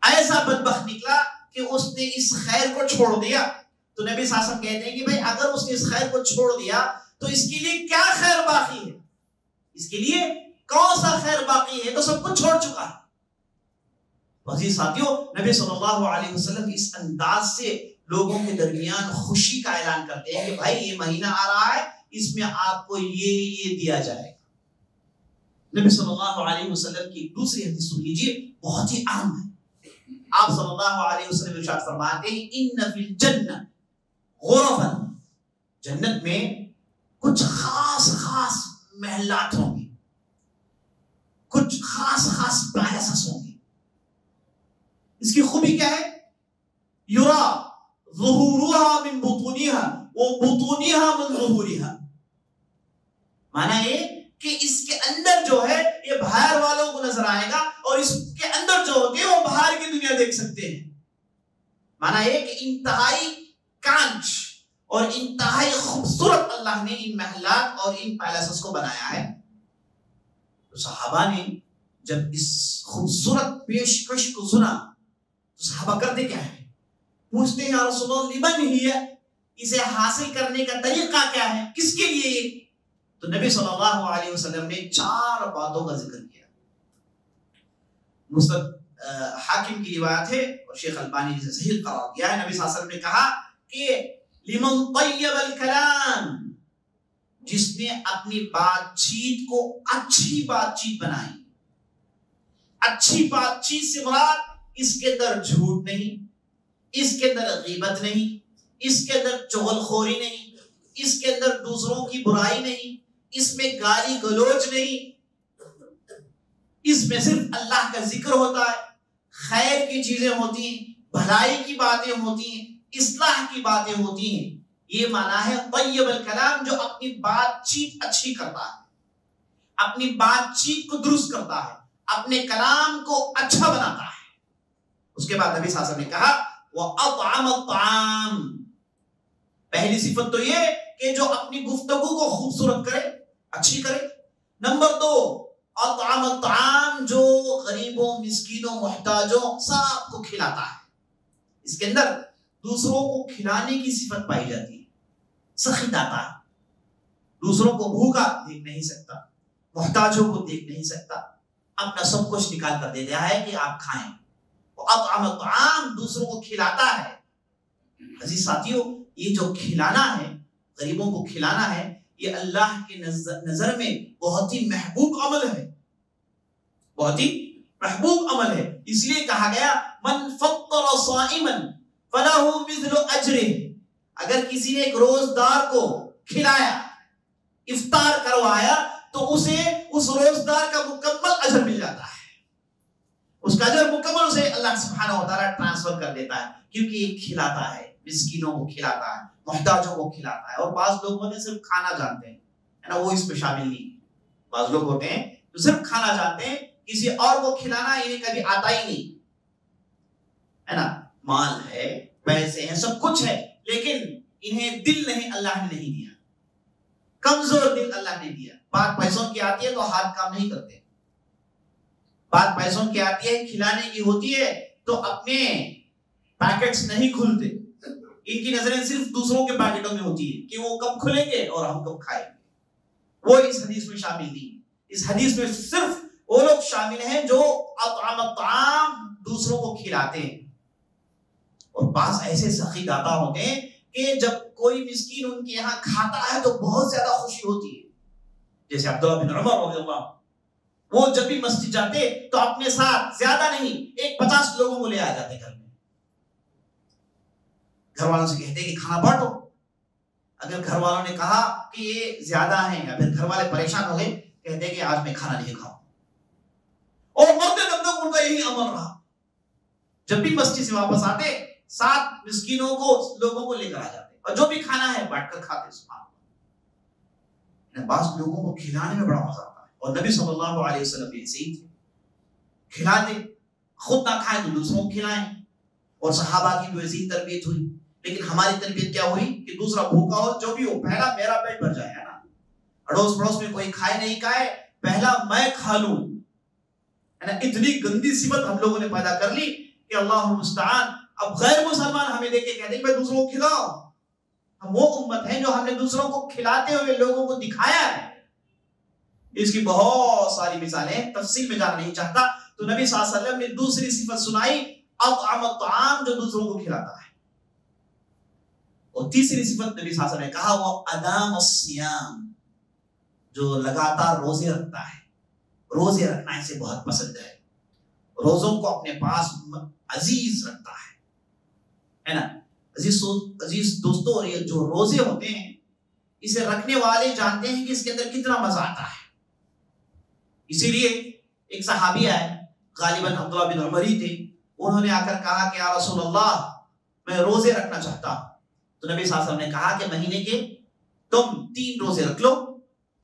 ایسا بدبخت نکلا کہ اس نے اس خیر کو چھوڑ دیا۔ تو نبی صلی اللہ علیہ وسلم کہتے ہیں کہ بھئی اگر اس نے اس خیر کو چھوڑ دیا تو اس کے لیے کیا خیر باقی ہے، اس کے لیے کون سا خیر باقی ہے، تو سب کچھ چھوڑ چکا ہے۔ عزیز ساتھیوں، نبی صلی اللہ علیہ وسلم اس انداز سے لوگوں کے درمیان خوشی کا اعلان کرتے ہیں کہ بھائی یہ مہینہ آ رہا ہے، اس میں آپ کو یہ دیا جائے گا۔ نبی صلی اللہ علیہ وسلم کی دوسری حدیث سن لیجیے، بہت ہی اہم ہے۔ آپ صلی اللہ علیہ وسلم ارشاد فرماتے ہیں ان فی الجنہ غرفا، جنت میں کچھ خاص محلات ہوں گے، کچھ خاص پیلسز ہوں گے۔ اس کی خوبی کیا ہے؟ یرا ظہورها من بطونها وبطونها من ظہورها، معنی یہ کہ اس کے اندر جو ہے یہ باہر والوں کو نظر آئے گا، اور اس کے اندر جو ہوتے ہیں وہ باہر کی دنیا دیکھ سکتے ہیں۔ معنی یہ کہ انتہائی کانچ اور انتہائی خوبصورت اللہ نے ان محلات اور ان پیلسز کو بنایا ہے۔ تو صحابہ نے جب اس خوبصورت پیشکش کو سنا تو صحابہ کرتے کیا ہے؟ پوچھتے ہیں یا رسول اللہ لمن ہی ہے، اسے حاصل کرنے کا طریقہ کیا ہے، کس کے لیے یہ؟ تو نبی صلی اللہ علیہ وسلم نے 4 باتوں کا ذکر کیا۔ مستدرک حاکم کی روایت ہے اور شیخ البانی نے اسے صحیح قرار دیا ہے۔ نبی صلی اللہ علیہ وسلم نے کہا کہ لمن طیب الکلام، جس نے اپنی بات چیت کو اچھی بات چیت بنائی۔ اچھی بات چیت سے مراد اس کے اندر جھوٹ نہیں، اس کے اندر غیبت نہیں، اس کے اندر چغل خوری نہیں، اس کے اندر دوسروں کی برائی نہیں، اس میں گالی گلوچ نہیں، اس میں صرف اللہ کا ذکر ہوتا ہے، خیر کی چیزیں ہوتی ہیں، بھلائی کی باتیں ہوتی ہیں، اصلاح کی باتیں ہوتی ہیں۔ یہ معنی ہے طیب الکلام، جو اپنی بات چیت اچھی کرتا ہے، اپنی بات چیت کو درست کرتا ہے، اپنے کلام کو اچھا بناتا ہے۔ اس کے بعد نبی صلی اللہ علیہ وسلم نے کہا وَأَطْعَمَ الطَّعَامِ، پہلی صفت تو یہ کہ جو اپنی گفتگو کو خوبصورت کرے، اچھی کرے۔ نمبر 2 اطعم الطعام، جو غریبوں، مسکینوں، محتاجوں سب کو کھلاتا ہے۔ اس کے اندر دوسروں کو کھلانے کی صفت پائی جاتی ہے۔ سخی داتا ہے، دوسروں کو بھوکا دیکھ نہیں سکتا، محتاجوں کو دیکھ نہیں سکتا، اپنا سب کچھ نکال کر دے دیا ہے کہ آپ کھائیں. اطعم الطعام دوسروں کو کھلاتا ہے. عزیز ساتھیوں یہ جو کھلانا ہے غریبوں کو کھلانا ہے یہ اللہ کے نظر میں بہت ہی محبوب عمل ہے. بہت ہی محبوب عمل ہے. اس لیے کہا گیا من فطر صائما فلہ مثل اجرہ. اگر کسی نے ایک روزدار کو کھلایا افطار کروایا تو اسے اس روزدار کا مکمل اجر مل جاتا ہے. اس کا اجر مکمل اسے اللہ سبحانہ و تعالیٰ ٹرانسفر کر دیتا ہے کیونکہ یہ کھلاتا ہے, مسکینوں کو کھلاتا ہے, محتاجوں کو کھلاتا ہے. اور بعض لوگ ہوتے ہیں صرف کھانا جانتے ہیں ہے نا, وہ اس میں شامل نہیں. بعض لوگ ہوتے ہیں جو صرف کھانا جانتے ہیں, کسی اور کو کھلانا انہیں کبھی آتا ہی نہیں ہے نا. مال ہے, پیسے ہیں, سب کچھ ہے, لیکن انہیں دل نہیں, اللہ نے نہیں دیا. کمزور دل اللہ نے دیا. بات پیسوں کی آتی ہے تو ہاتھ کام نہیں کرتے. بات پیسوں کی آتی ہے, کھلانے کی ہوتی ہے تو اپنے پیکٹس نہیں کھلتے. ان کی نظریں صرف دوسروں کے پیکٹوں میں ہوتی ہے کہ وہ کب کھلیں گے اور ہم کب کھائیں گے. وہ اس حدیث میں شامل نہیں. اس حدیث میں صرف وہ لوگ شامل ہیں جو اطعم الطعام دوسروں کو کھلاتے ہیں. اور بعض ایسے سخی داتا ہوتے ہیں کہ جب کوئی مسکین ان کے یہاں کھاتا ہے تو بہت زیادہ خوشی ہوتی ہے. جیسے عبداللہ بن عمر رضی اللہ, وہ جب بھی مسجد جاتے تو اپنے ساتھ زیادہ نہیں 50 لوگوں کو لے آ جاتے گھر میں. گھر والوں سے کہتے کہ کھانا بانٹو. اگر گھر والوں نے کہا کہ یہ زیادہ ہیں یا پھر گھر والے پریشان ہو گئے, کہتے کہ آج میں کھانا نہیں کھاؤں. اور مرتے دم تک ان کا یہی عمل رہا. جب بھی مسجد سے واپس آتے 7 مسکینوں کو, لوگوں کو لے کر آ جاتے اور جو بھی کھانا ہے بانٹ کر کھاتے. سبحان اللہ. بعض لوگوں کو کھلانے میں بڑا مزہ آتا ہے اور نبی صلی اللہ علیہ وسلم بھی ایسے ہی تھے. کھلا دیں, خود نہ کھائیں تو دوسروں کو کھلائیں. اور صحابہ کی بھی ویسی تربیت ہوئی. لیکن ہماری تربیت کیا ہوئی کہ دوسرا بھوکا ہو, جو بھی ہو, پہلا میرا پیٹ بھر جائے, ہے نا. اڑوس پڑوس میں کوئی کھائے نہیں کھائے, پہلا میں کھا لوں, ہے نا. اتنی گندی صفت ہم لوگوں نے پیدا کر لی کہ اللہ المستعان. اب غیر مسلمان ہمیں دیکھ کے کہتے ہیں میں دوسروں کو کھلاؤ. ہم وہ امت ہیں جو ہم نے دوسروں کو کھلاتے ہوئے لوگوں کو دکھایا ہے. اس کی بہت ساری مثالیں, تفصیل میں جانا نہیں چاہتا. تو نبی صلی اللہ علیہ وسلم نے دوسری صفت سنائی, اطعم الطعام, جو دوسروں کو کھلاتا ہے. اور تیسری صفت نبی صلی اللہ علیہ وسلم نے کہا وہ ادام الصیام, جو لگاتار روزے رکھتا ہے. روزے رکھنا اسے بہت پسند ہے, روزوں کو اپنے پاس عزیز رکھتا ہے نا. عزیز دوستو, یہ جو روزے ہوتے ہیں اسے رکھنے والے جانتے ہیں کہ اس کے اندر کتنا مزہ آتا ہے. اسی لیے ایک صحابی آئے, غالباً عبداللہ بن عمر ہی تھے. انہوں نے آ کر کہا کہ یا رسول اللہ میں روزے رکھنا چاہتا ہوں. تو نبی صلی اللہ علیہ وسلم نے کہا کہ مہینے کے تم 3 روزے رکھ لو,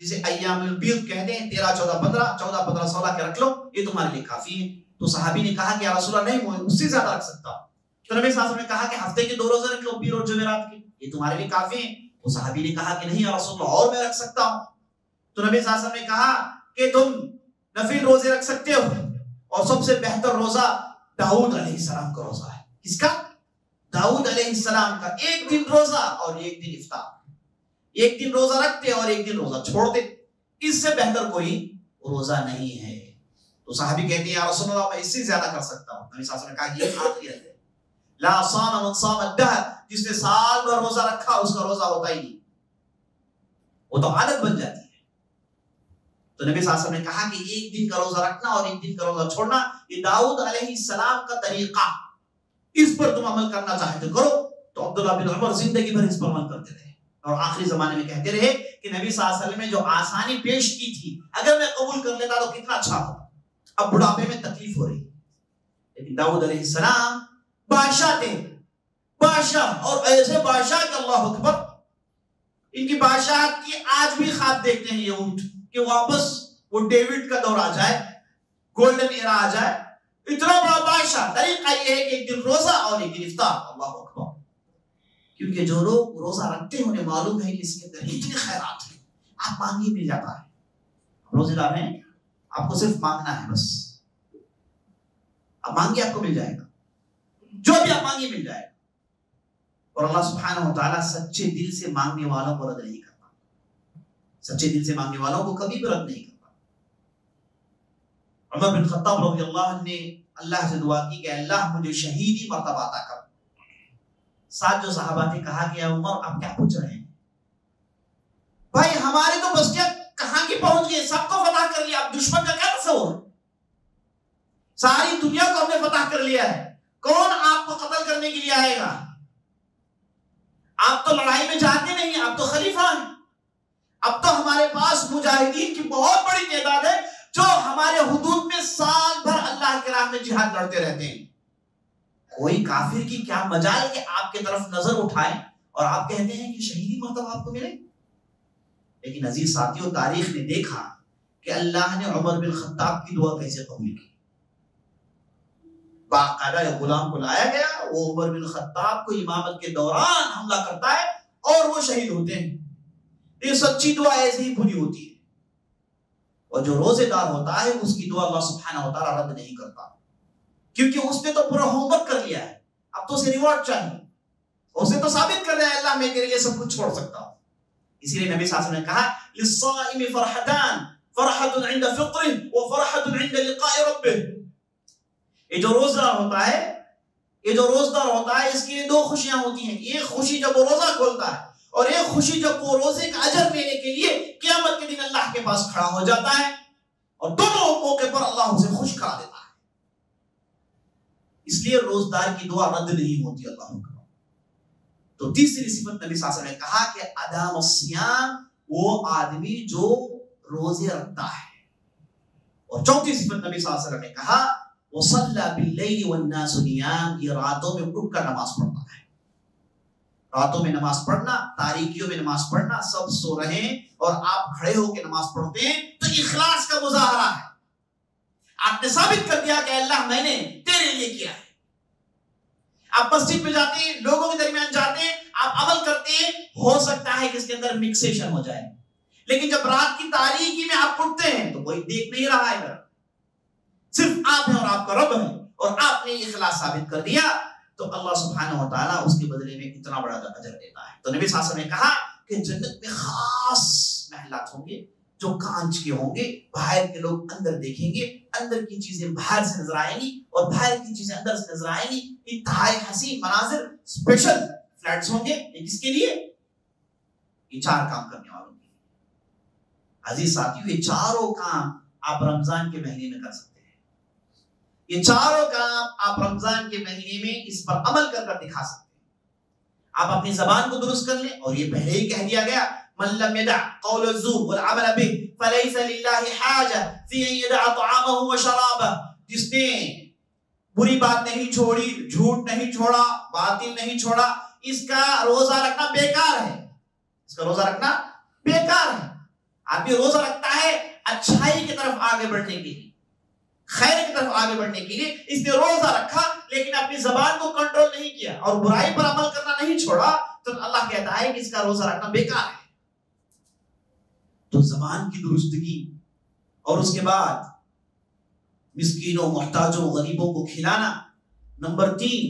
جسے ایام البیض کہتے ہیں, 13 14 15 14 15 16 کے رکھ لو, یہ تمہارے لیے کافی ہے. تو صحابی نے کہا کہ یا رسول اللہ نہیں, میں اس سے زیادہ رکھ سکتا ہوں. تو نبی صلی اللہ علیہ وسلم نے کہا کہ ہفتے کے 2 روزے رکھ لو, پیر اور جمعرات کے, یہ تمہارے لیے کافی ہیں. تو صحابی نے کہا کہ نہیں یا رسول اللہ اور میں رکھ سکتا ہوں. تو نبی صلی اللہ علیہ وسلم نے کہا کہ تم نفل روزے رکھ سکتے ہو, اور سب سے بہتر روزہ داؤد علیہ السلام کا روزہ ہے. کس کا؟ داؤد علیہ السلام کا. 1 دن روزہ اور 1 دن افطار. 1 دن روزہ رکھتے اور 1 دن روزہ چھوڑتے, اس سے بہتر کوئی روزہ نہیں ہے. تو صحابی کہتے ہیں یا رسول اللہ میں اس سے زیادہ کر سکتا ہوں. نبی صلی اللہ علیہ وسلم نے کہا یہ آخری ہے, لا صام من صام الدهر, جس نے سال بھر روزہ رکھا اس کا روزہ ہوتا ہی نہیں, وہ تو عادت بن جاتی ہے. تو نبی صلی اللہ علیہ وسلم نے کہا کہ 1 دن کا روزہ رکھنا اور 1 دن کا روزہ چھوڑنا یہ داؤد علیہ السلام کا طریقہ, اس پر تم عمل کرنا چاہتے کرو. تو عبداللہ بن عمر زندگی بھر اس پر عمل کرتے رہے اور آخری زمانے میں کہتے رہے کہ نبی صلی اللہ علیہ وسلم نے جو آسانی پیش کی تھی اگر میں قبول کر لیتا تو کتنا اچھا ہوتا. اب بڑھاپے میں تکلیف ہو رہی, لیکن داؤد علیہ السلام بادشاہ تھے, بادشاہ, اور ایسے بادشاہ کہ اللہ اکبر, ان کی بادشاہت کی آج بھی خواب دیکھتے ہیں یہ اونٹ کہ واپس وہ ڈیوڈ کا دور آ جائے, گولڈن ایرا آ جائے. اتنا بڑا بادشاہ. طریقہ یہ ہے کہ 1 دن روزہ اور 1 دن افطار. اللہ اکبر. کیونکہ جو لوگ روزہ رکھتے ہیں انہیں معلوم ہے کہ اس کے اندر اتنے خیرات ہیں, آپ مانگی مل جاتا ہے. روزے دار ہیں, آپ کو صرف مانگنا ہے بس, آپ مانگی آپ کو مل جائے گا, جو بھی آپ مانگی مل جائے گا. اور اللہ سبحانہ و تعالیٰ سچے دل سے مانگنے والوں کو رد نہیں کرتا, سچے دل سے مانگنے والوں کو کبھی بھی رد نہیں کرتا. عمر بن خطاب رضی اللہ عنہ نے اللہ سے دعا کی کہ اللہ مجھے شہیدی مرتبہ عطا کر. ساتھ جو صحابہ نے کہا کہ عمر آپ کیا پوچھ رہے ہیں بھائی، ہمارے تو بس کیا کہاں کی پہنچ گئے، سب کو فتح کر لیا، اب دشمن کا کیا تصور، ساری دنیا کو ہم نے فتح کر لیا ہے، کون آپ کو قتل کرنے کے لیے آئے گا؟ آپ تو لڑائی میں جاتے نہیں ہیں، آپ تو خلیفہ ہیں. اب تو ہمارے پاس مجاہدین کی بہت بڑی تعداد ہے جو ہمارے حدود میں سال بھر اللہ کے راہ میں جہاد لڑتے رہتے ہیں. کوئی کافر کی کیا مجال کہ آپ کی طرف نظر اٹھائیں اور آپ کہتے ہیں کہ شہیدی مرتبہ آپ کو ملے. لیکن عزیز ساتھیوں، تاریخ نے دیکھا کہ اللہ نے عمر بن خطاب کی دعا کیسے قبول کی. باقاعدہ غلام کو لایا گیا، وہ عمر بن خطاب کو امامت کے دوران حملہ کرتا ہے اور وہ شہید ہوتے ہیں. یہ سچی دعا ایسے ہی پوری ہوتی ہے، اور جو روزے دار ہوتا ہے اس کی دعا اللہ سبحانہ و تعالیٰ رد نہیں کرتا، کیونکہ اس نے تو پورا ہوم ورک کر لیا ہے. اب تو اسے ریوارڈ چاہیے، اسے تو ثابت کر رہا ہے اللہ میں تیرے لیے سب کچھ چھوڑ سکتا ہوں. اسی لیے نبی صلی اللہ علیہ وسلم نے کہا للصائم فرحتان، فرحۃ عند فطر وفرحۃ عند لقاء ربہ. یہ جو روزدار ہوتا ہے اس کے لیے دو خوشیاں ہوتی ہیں. ایک خوشی جب وہ روزہ کھولتا ہے، اور ایک خوشی جب وہ روزے کا اجر لینے کے لیے قیامت کے دن اللہ کے پاس کھڑا ہو جاتا ہے، اور دونوں موقع پر اللہ اسے خوش کرا دیتا ہے. اس لیے روزدار کی دعا رد نہیں ہوتی. اللہ اکبر. تو تیسری صفت نبی صلی اللہ علیہ وسلم نے کہا کہ ادام الصیام، وہ آدمی جو روزے رکھتا ہے. اور چوتھی صفت نبی صلی اللہ علیہ وسلم نے کہا وصلی باللیل والناس نیام، یہ راتوں میں اٹھ کر نماز پڑھتا ہے. راتوں میں نماز پڑھنا، تاریکیوں میں نماز پڑھنا، سب سو رہے ہیں اور آپ کھڑے ہو کے نماز پڑھتے ہیں، تو اخلاص کا مظاہرہ ہے. آپ نے ثابت کر دیا کہ اللہ میں نے تیرے لیے کیا ہے. آپ مسجد میں جاتے ہیں، لوگوں کے درمیان جاتے ہیں، آپ عمل کرتے ہیں، ہو سکتا ہے کہ اس کے اندر مکسیشن ہو جائے، لیکن جب رات کی تاریکی میں آپ اٹھتے ہیں تو کوئی دیکھ نہیں رہا ہے، صرف آپ ہیں اور آپ کا رب ہے، اور آپ نے اخلاص ثابت کر دیا، تو اللہ سبحانہ و تعالیٰ اس کے بدلے میں اتنا بڑا اجر دیتا ہے. تو نبی صلی اللہ علیہ وسلم نے کہا کہ جنت میں خاص محلات ہوں گے جو کانچ کے ہوں گے، باہر کے لوگ اندر دیکھیں گے، اندر کی چیزیں باہر سے نظر آئیں گی اور باہر کی چیزیں اندر سے نظر آئیں گی. انتہائی حسین مناظر، اسپیشل فلیٹس ہوں گے. یہ کس کے لیے؟ یہ چار کام کرنے والوں کے لیے. عزیز ساتھیوں، یہ چاروں کام آپ رمضان کے مہینے میں کر سکتے ہیں. یہ چاروں کام آپ رمضان کے مہینے میں اس پر عمل کر دکھا سکتے ہیں. آپ اپنی زبان کو درست کر لیں، اور یہ پہلے ہی کہہ دیا گیا من لم يدع قول الزور والعمل به فليس لله حاجة في ان يدع طعامه وشرابه. جس نے بری بات نہیں چھوڑی، جھوٹ نہیں چھوڑا، باطل نہیں چھوڑا، اس کا روزہ رکھنا بیکار ہے. اس کا روزہ رکھنا بیکار ہے. آدمی روزہ رکھتا ہے اچھائی کی طرف آگے بڑھنے کے لیے، خیر کی طرف آگے بڑھنے کے لیے. اس نے روزہ رکھا لیکن اپنی زبان کو کنٹرول نہیں کیا اور برائی پر عمل کرنا نہیں چھوڑا، تو اللہ کہتا ہے کہ اس کا روزہ رکھنا بیکار ہے. تو زبان کی درستگی، اور اس کے بعد مسکینوں، محتاجوں، غریبوں کو کھلانا. نمبر 3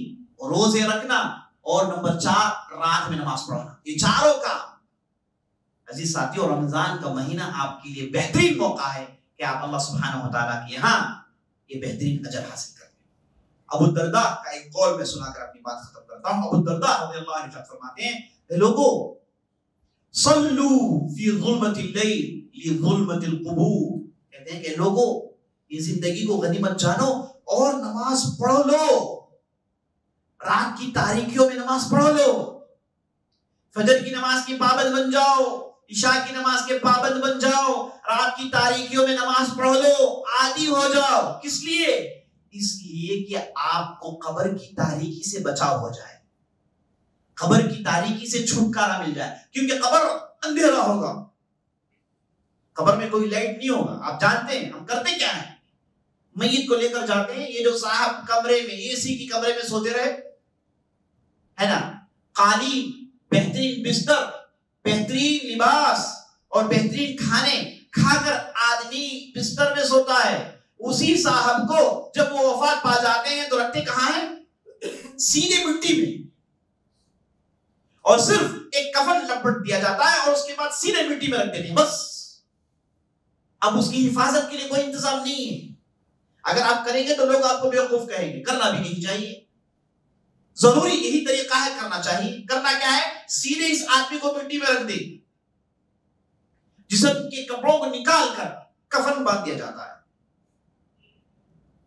روزے رکھنا، اور نمبر 4 رات میں نماز پڑھنا. یہ چاروں کام عزیز ساتھیوں، رمضان کا مہینہ آپ کے لیے بہترین موقع ہے کہ آپ اللہ سبحانہ و تعالیٰ کے یہاں یہ بہترین اجر حاصل کریں. ابو الدرداء کا ایک قول میں سنا کر اپنی بات ختم کرتا ہوں. ابو الدرداء رضی اللہ عنہ فرماتے ہیں لوگوں صلو فی ظلمت اللیل لظلمت القبور. کہتے ہیں کہ لوگوں یہ زندگی کو غنیمت جانو اور نماز پڑھ لو، رات کی تاریکیوں میں نماز پڑھ لو. فجر کی نماز کی پابند بن جاؤ، عشاء کی نماز کے پابند بن جاؤ، رات کی تاریکیوں میں نماز پڑھ لو، عادی ہو جاؤ. کس لیے؟ اس لیے کہ آپ کو قبر کی تاریکی سے بچاؤ ہو جائے، قبر کی تاریکی سے چھٹکارا مل جائے. کیونکہ قبر اندھیرا ہوگا، قبر میں کوئی لائٹ نہیں ہوگا. آپ جانتے ہیں ہم کرتے کیا ہیں؟ میت کو لے کر جاتے ہیں، یہ جو صاحب کمرے میں اے سی کی کمرے میں سوتے رہے ہے نا، قالین، بہترین بستر، بہترین لباس اور بہترین کھانے کھا کر آدمی بستر میں سوتا ہے. اسی صاحب کو جب وہ وفات پا جاتے ہیں تو رکھتے کہاں ہیں؟ سیدھے مٹی میں، اور صرف ایک کفن لپٹ دیا جاتا ہے اور اس کے بعد سیدھے مٹی میں رکھ دیتے ہیں بس. اب اس کی حفاظت کے لیے کوئی انتظام نہیں ہے. اگر آپ کریں گے تو لوگ آپ کو بیوقوف کہیں گے، کرنا بھی نہیں چاہیے. ضروری یہی طریقہ ہے، کرنا چاہیے. کرنا کیا ہے؟ سیدھے اس آدمی کو مٹی میں رکھ دے، جسم کے کپڑوں کو نکال کر کفن باندھ دیا جاتا ہے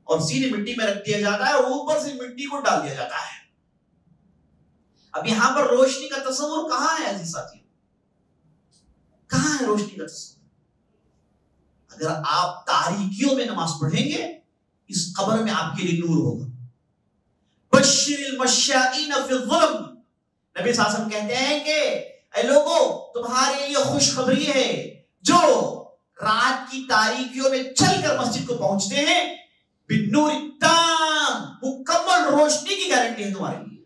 اور سیدھے مٹی میں رکھ دیا جاتا ہے اور اوپر سے مٹی کو ڈال دیا جاتا ہے. اب یہاں پر روشنی کا تصور کہاں ہے عزیز ساتھیوں؟ کہاں ہے روشنی کا تصور؟ اگر آپ تاریکیوں میں نماز پڑھیں گے، اس قبر میں آپ کے لیے نور ہوگا. بشر المشائین فی الظلم، نبی صلی اللہ علیہ وسلم کہتے ہیں کہ اے لوگوں، تمہارے لیے خوشخبری ہے، جو رات کی تاریکیوں میں چل کر مسجد کو پہنچتے ہیں، بالنور التام، مکمل روشنی کی گارنٹی ہے تمہارے لیے.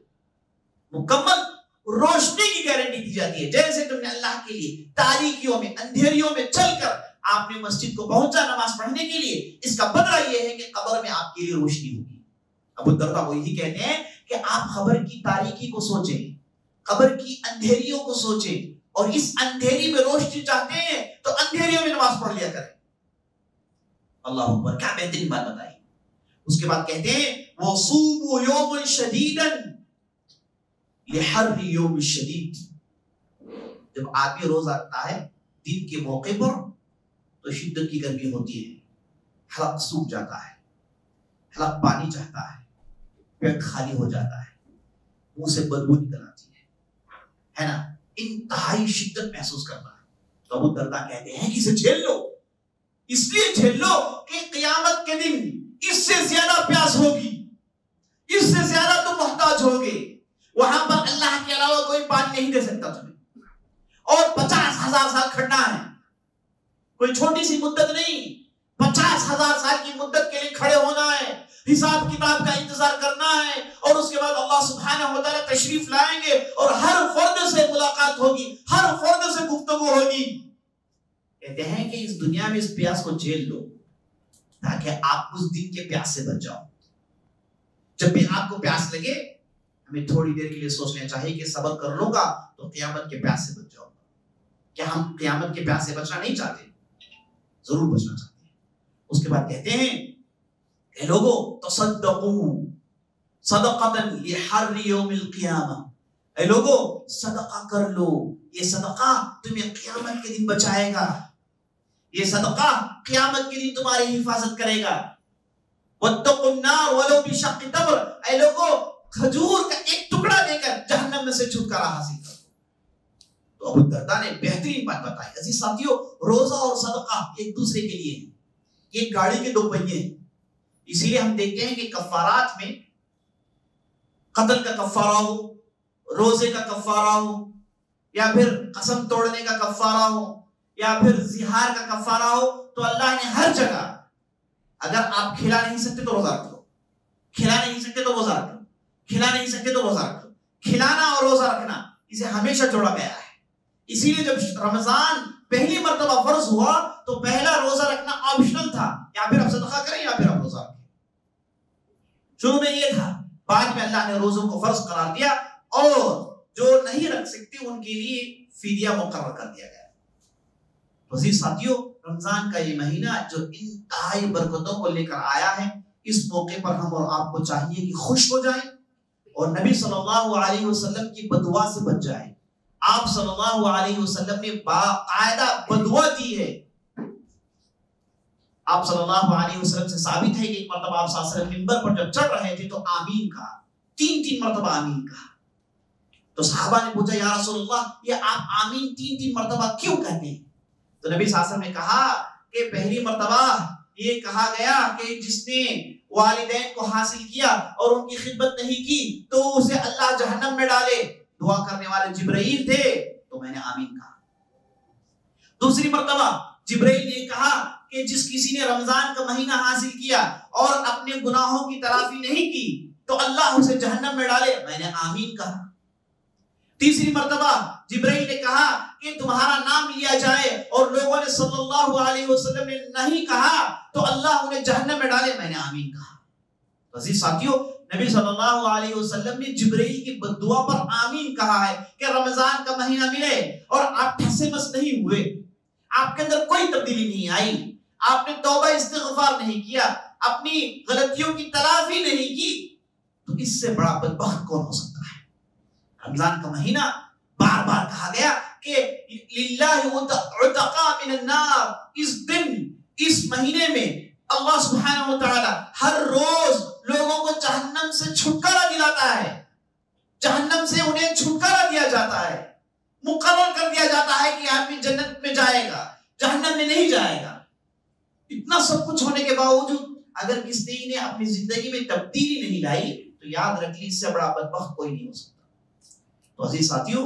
مکمل روشنی کی گارنٹی دی جاتی ہے. جیسے تم نے اللہ کے لیے تاریکیوں میں، اندھیریوں میں چل کر آپ نے مسجد کو پہنچا نماز پڑھنے کے لیے، اس کا بدلہ یہ ہے کہ قبر میں آپ کے لیے روشنی ہوگی. ابو الدرداء وہ یہی کہتے ہیں کہ آپ قبر کی تاریکی کو سوچیں، قبر کی اندھیریوں کو سوچیں، اور اس اندھیری میں روشنی چاہتے ہیں تو اندھیریوں میں نماز پڑھ لیا کریں. اللہ اکبر، کیا بہترین بات بتائی. اس کے بعد کہتے ہیں وَصُومُوا يَوْمًا شَدِيدًا لِحَرِّ يَوْمِ الشَّدِيدِ. جب آدمی روزہ رکھتا ہے دن کے موقع پر تو شدت کی گرمی ہوتی ہے، حلق سوکھ جاتا ہے، حلق پانی چاہتا ہے، پیٹ خالی ہو جاتا ہے، منہ سے بدبو نکل آتی ہے نا، انتہائی شدت محسوس کرنا ہے. تو ابو الدرداء کہتے ہیں کہ اسے جھیل لو، اس لیے جھیل لو کہ قیامت کے دن اس سے زیادہ پیاس ہوگی، اس سے زیادہ تم محتاج ہوگے. وہاں پر اللہ کے علاوہ کوئی پانی نہیں دے سکتا تمہیں، اور 50,000 سال کھڑنا ہے. کوئی چھوٹی سی مدت نہیں، 50,000 سال کی مدت کے لیے کھڑے ہونا ہے، حساب کتاب کا انتظار کرنا ہے، اور اس کے بعد اللہ سبحانہ و تعالیٰ تشریف لائیں گے اور ہر فرد سے ملاقات ہوگی، ہر فرد سے گفتگو ہوگی. کہتے ہیں کہ اس دنیا میں اس پیاس کو جھیل لو تاکہ آپ اس دن کے پیاس سے بچ جاؤ. جب بھی آپ کو پیاس لگے، ہمیں تھوڑی دیر کے لیے سوچ لینا چاہیے کہ صبر کر لوں گا تو قیامت کے پیاس سے بچ جاؤں گا. کیا ہم قیامت کے پیاس سے بچنا نہیں چاہتے؟ ضرور بچنا چاہتے ہیں. اس کے بعد کہتے ہیں کہ لوگوں تصدقوا صدقۃ لحر یوم القیامہ، اے لوگوں صدقہ کر لو، یہ صدقہ تمہیں قیامت کے دن بچائے گا، یہ صدقہ قیامت کے دن تمہاری حفاظت کرے گا. واتقوا النار ولو بشق تمر، اے لوگوں کھجور کا ایک ٹکڑا دے کر جہنم میں سے چھٹکارا حاصل کرو. تو ابو الدرداء نے بہترین بات بتائی. عزیز ساتھیوں، روزہ اور صدقہ ایک دوسرے کے لیے ہیں، یہ گاڑی کے دو پہیے ہیں. اسی لیے ہم دیکھتے ہیں کہ کفارات میں قتل کا کفارہ ہو، روزے کا کفارہ ہو، یا پھر قسم توڑنے کا کفارہ ہو، یا پھر زہار کا کفارہ ہو، تو اللہ نے ہر جگہ، اگر آپ کھلا نہیں سکتے تو روزہ رکھ لو، کھلا نہیں سکتے تو روزہ رکھ لو، کھلا نہیں سکتے تو روزہ رکھ لو. کھلانا اور روزہ رکھنا اسے ہمیشہ جوڑا گیا ہے. اسی لیے جب رمضان پہلی مرتبہ فرض ہوا تو پہلا روزہ رکھنا آپشنل تھا، یا پھر آپ صدقہ کریں یا پھر آپ روزہ رکھیں. شروع میں یہ تھا، بعد میں اللہ نے روزوں کو فرض قرار دیا اور جو نہیں رکھ سکتے ان کے لیے فدیہ مقرر کر دیا گیا. عزیز ساتھیوں، رمضان کا یہ مہینہ جو انتہائی برکتوں کو لے کر آیا ہے، اس موقع پر ہم اور آپ کو چاہیے کہ خوش ہو جائیں اور نبی صلی اللہ علیہ وسلم کی بدعا سے بچ جائیں. آپ صلی اللہ علیہ وسلم نے باقاعدہ بدعا دی ہے. آپ صلی اللہ علیہ وسلم سے ثابت ہے کہ ایک مرتبہ آپ صلی اللہ علیہ وسلم منبر پر جب چڑھ رہے تھے تو آمین کہا، 3 مرتبہ آمین کہا. تو صحابہ نے پوچھا یا رسول اللہ، یہ آپ آمین 3 مرتبہ کیوں کہتے ہیں؟ تو نبی صلی اللہ علیہ وسلم نے کہا کہ پہلی مرتبہ یہ کہا گیا کہ جس نے والدین کو حاصل کیا اور ان کی خدمت نہیں کی تو اسے اللہ جہنم میں ڈالے. دعا کرنے والے جبرائیل تھے تو میں نے آمین کہا. دوسری مرتبہ جبرائیل نے کہا کہ جس کسی نے رمضان کا مہینہ حاصل کیا اور اپنے گناہوں کی تلافی نہیں کی تو اللہ اسے جہنم میں ڈالے، میں نے آمین کہا. تیسری مرتبہ جبرائیل نے کہا کہ تمہارا نام لیا جائے اور لوگوں نے صلی اللہ علیہ وسلم نے نہیں کہا تو اللہ انہیں جہنم میں ڈالے، میں نے آمین کہا. عزیز ساتھیوں، نبی صلی اللہ علیہ وسلم نے جبرائیل کی بددعا پر آمین کہا ہے کہ رمضان کا مہینہ ملے اور آپ ٹھسے مس نہیں ہوئے، آپ کے اندر کوئی تبدیلی نہیں آئی، آپ نے توبہ استغفار نہیں کیا، اپنی غلطیوں کی تلافی نہیں کی تو اس سے بڑا بدبخت کون ہو سکتا ہے؟ رمضان کا مہینہ بار بار کہا گیا کہ للہ عتقاء من النار، اس دن اس مہینے میں اللہ سبحانہ و تعالی ہر روز لوگوں کو جہنم سے چھٹکارا دلاتا ہے، جہنم سے انہیں چھٹکارا دیا جاتا ہے، مقرر کر دیا جاتا ہے کہ آدمی جنت میں جائے گا، جہنم میں نہیں جائے گا۔ اتنا سب کچھ ہونے کے باوجود اگر کسی نے اپنی زندگی میں تبدیلی نہیں لائی تو یاد رکھ لی اس سے بڑا بدبخت کوئی نہیں ہو سکتا۔ تو عزیز ساتھیوں،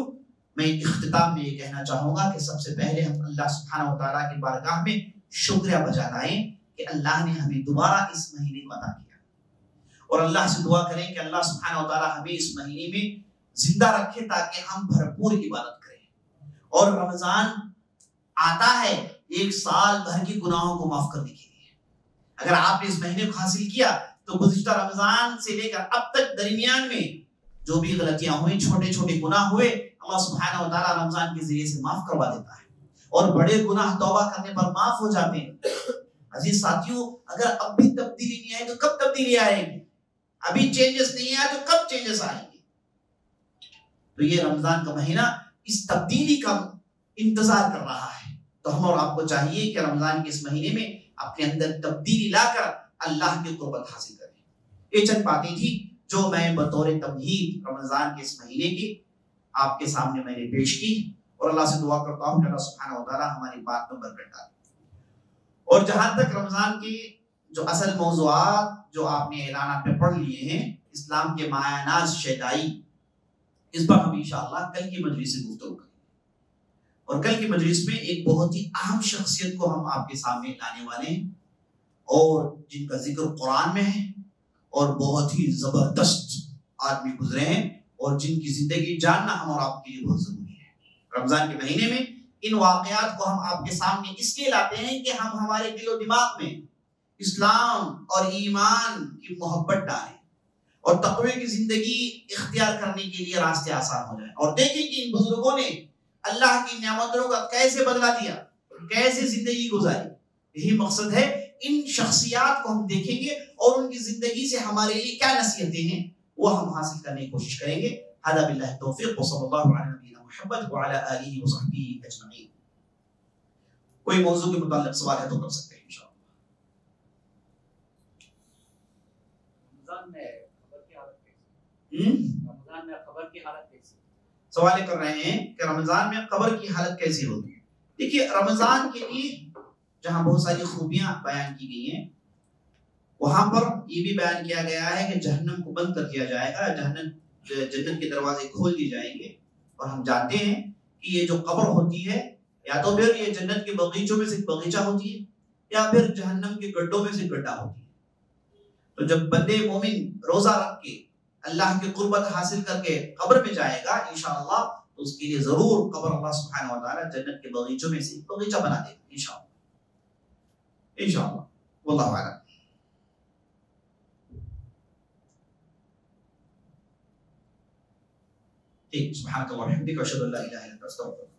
میں اختتام میں یہ کہنا چاہوں گا کہ سب سے پہلے ہم اللہ سبحانہ و تعالیٰ کی بارگاہ میں شکریہ بجا لائیں کہ اللہ نے ہمیں دوبارہ اس مہینے کو عطا کیا، اور اللہ سے دعا کریں کہ اللہ سبحانہ و تعالیٰ ہمیں اس مہینے میں زندہ رکھے تاکہ ہم بھرپور عبادت کریں۔ اور رمضان آتا ہے ایک سال بھر کی گناہوں کو معاف کرنے کے لیے۔ اگر آپ نے اس مہینے کو حاصل کیا تو گزشتہ رمضان سے لے کر اب تک درمیان میں جو بھی غلطیاں ہوئی، چھوٹے چھوٹے گناہ ہوئے، اللہ سبحانہ و تعالیٰ رمضان کے ذریعے سے معاف کروا دیتا ہے، اور بڑے گناہ توبہ کرنے پر معاف ہو جاتے ہیں۔ عزیز ساتھیوں، اگر اب بھی تبدیلی نہیں آئی تو کب تبدیلی آئے گی؟ ابھی چینجز نہیں آئے تو کب چینجز آئیں گے؟ تو یہ رمضان کا مہینہ اس تبدیلی کا انتظار کر رہا ہے، تو ہم اور آپ کو چاہیے کہ رمضان کے اس مہینے میں اپنے اندر تبدیلی لا کر اللہ کی قربت حاصل کریں۔ یہ چند باتیں تھی جو میں بطور تمہید رمضان کے اس مہینے کی آپ کے سامنے میں نے پیش کی، اور اللہ سے دعا کرتا ہوں کہ اللہ سبحانہ و تعالیٰ ہماری بات میں برکت ڈالے۔ اور جہاں تک رمضان کی جو اصل موضوعات جو آپ نے اعلانات میں پڑھ لیے ہیں، اسلام کے معاینات شیدائی، اس پر ہم انشاءاللہ کل کی مجلس سے گفتگو کریں گے، اور کل کی مجلس میں ایک بہت ہی اہم شخصیت کو ہم آپ کے سامنے لانے والے ہیں، اور جن کا ذکر قرآن میں ہے، اور بہت ہی زبردست آدمی گزرے ہیں، اور جن کی زندگی جاننا ہم اور آپ کے لیے بہت ضروری ہے۔ رمضان کے مہینے میں ان واقعات کو ہم آپ کے سامنے اس لیے لاتے ہیں کہ ہم ہمارے دل و دماغ میں اسلام اور ایمان کی محبت ڈالیں، اور تقوی کی زندگی اختیار کرنے کے لیے راستے آسان ہو جائیں، اور دیکھیں کہ ان بزرگوں نے اللہ کی نعمتوں کا کیسے بدلہ دیا، کیسے زندگی گزاری۔ یہی مقصد ہے، ان شخصیات کو ہم دیکھیں گے اور ان کی زندگی سے ہمارے لیے کیا نصیحتیں ہیں وہ ہم حاصل کرنے کی کوشش کریں گے۔ ھذا باللہ التوفیق، وصلی اللہ علی نبینا محمد وعلی آلہ وصحبہ اجمعین۔ کوئی موضوع کے متعلق سوال ہے تو کر سکتے ہیں انشاءاللہ۔ رمضان میں خبر کی حالت کیسی؟ رمضان میں خبر کی حالت کیسی؟ سوال کر رہے ہیں کہ رمضان میں قبر کی حالت کیسی ہوتی ہے۔ دیکھیے، رمضان کے لیے جہاں بہت ساری خوبیاں بیان کی گئی ہیں، وہاں پر یہ بھی بیان کیا گیا ہے کہ جہنم کو بند کر دیا جائے گا، جنت کے دروازے کھول دیے جائیں گے، اور ہم جانتے ہیں کہ یہ جو قبر ہوتی ہے، یا تو پھر یہ جنت کے باغیچوں میں سے ایک باغیچہ ہوتی ہے، یا پھر جہنم کے گڈھوں میں سے گڈھا ہوتی ہے۔ تو جب بندے مومن روزہ رکھ کے اللہ کی قربت حاصل کر کے قبر میں جائے گا انشاءاللہ، تو اس کے لیے ضرور قبر اللہ سبحانہ و تعالیٰ جنت کے باغیچوں میں سے ایک باغیچہ بنا دے گا انشاءاللہ۔ واللہ اعلم۔ ٹھیک، سبحانک اللہم وبحمدک، اشہد ان لا الہ الا انت، استغفرک۔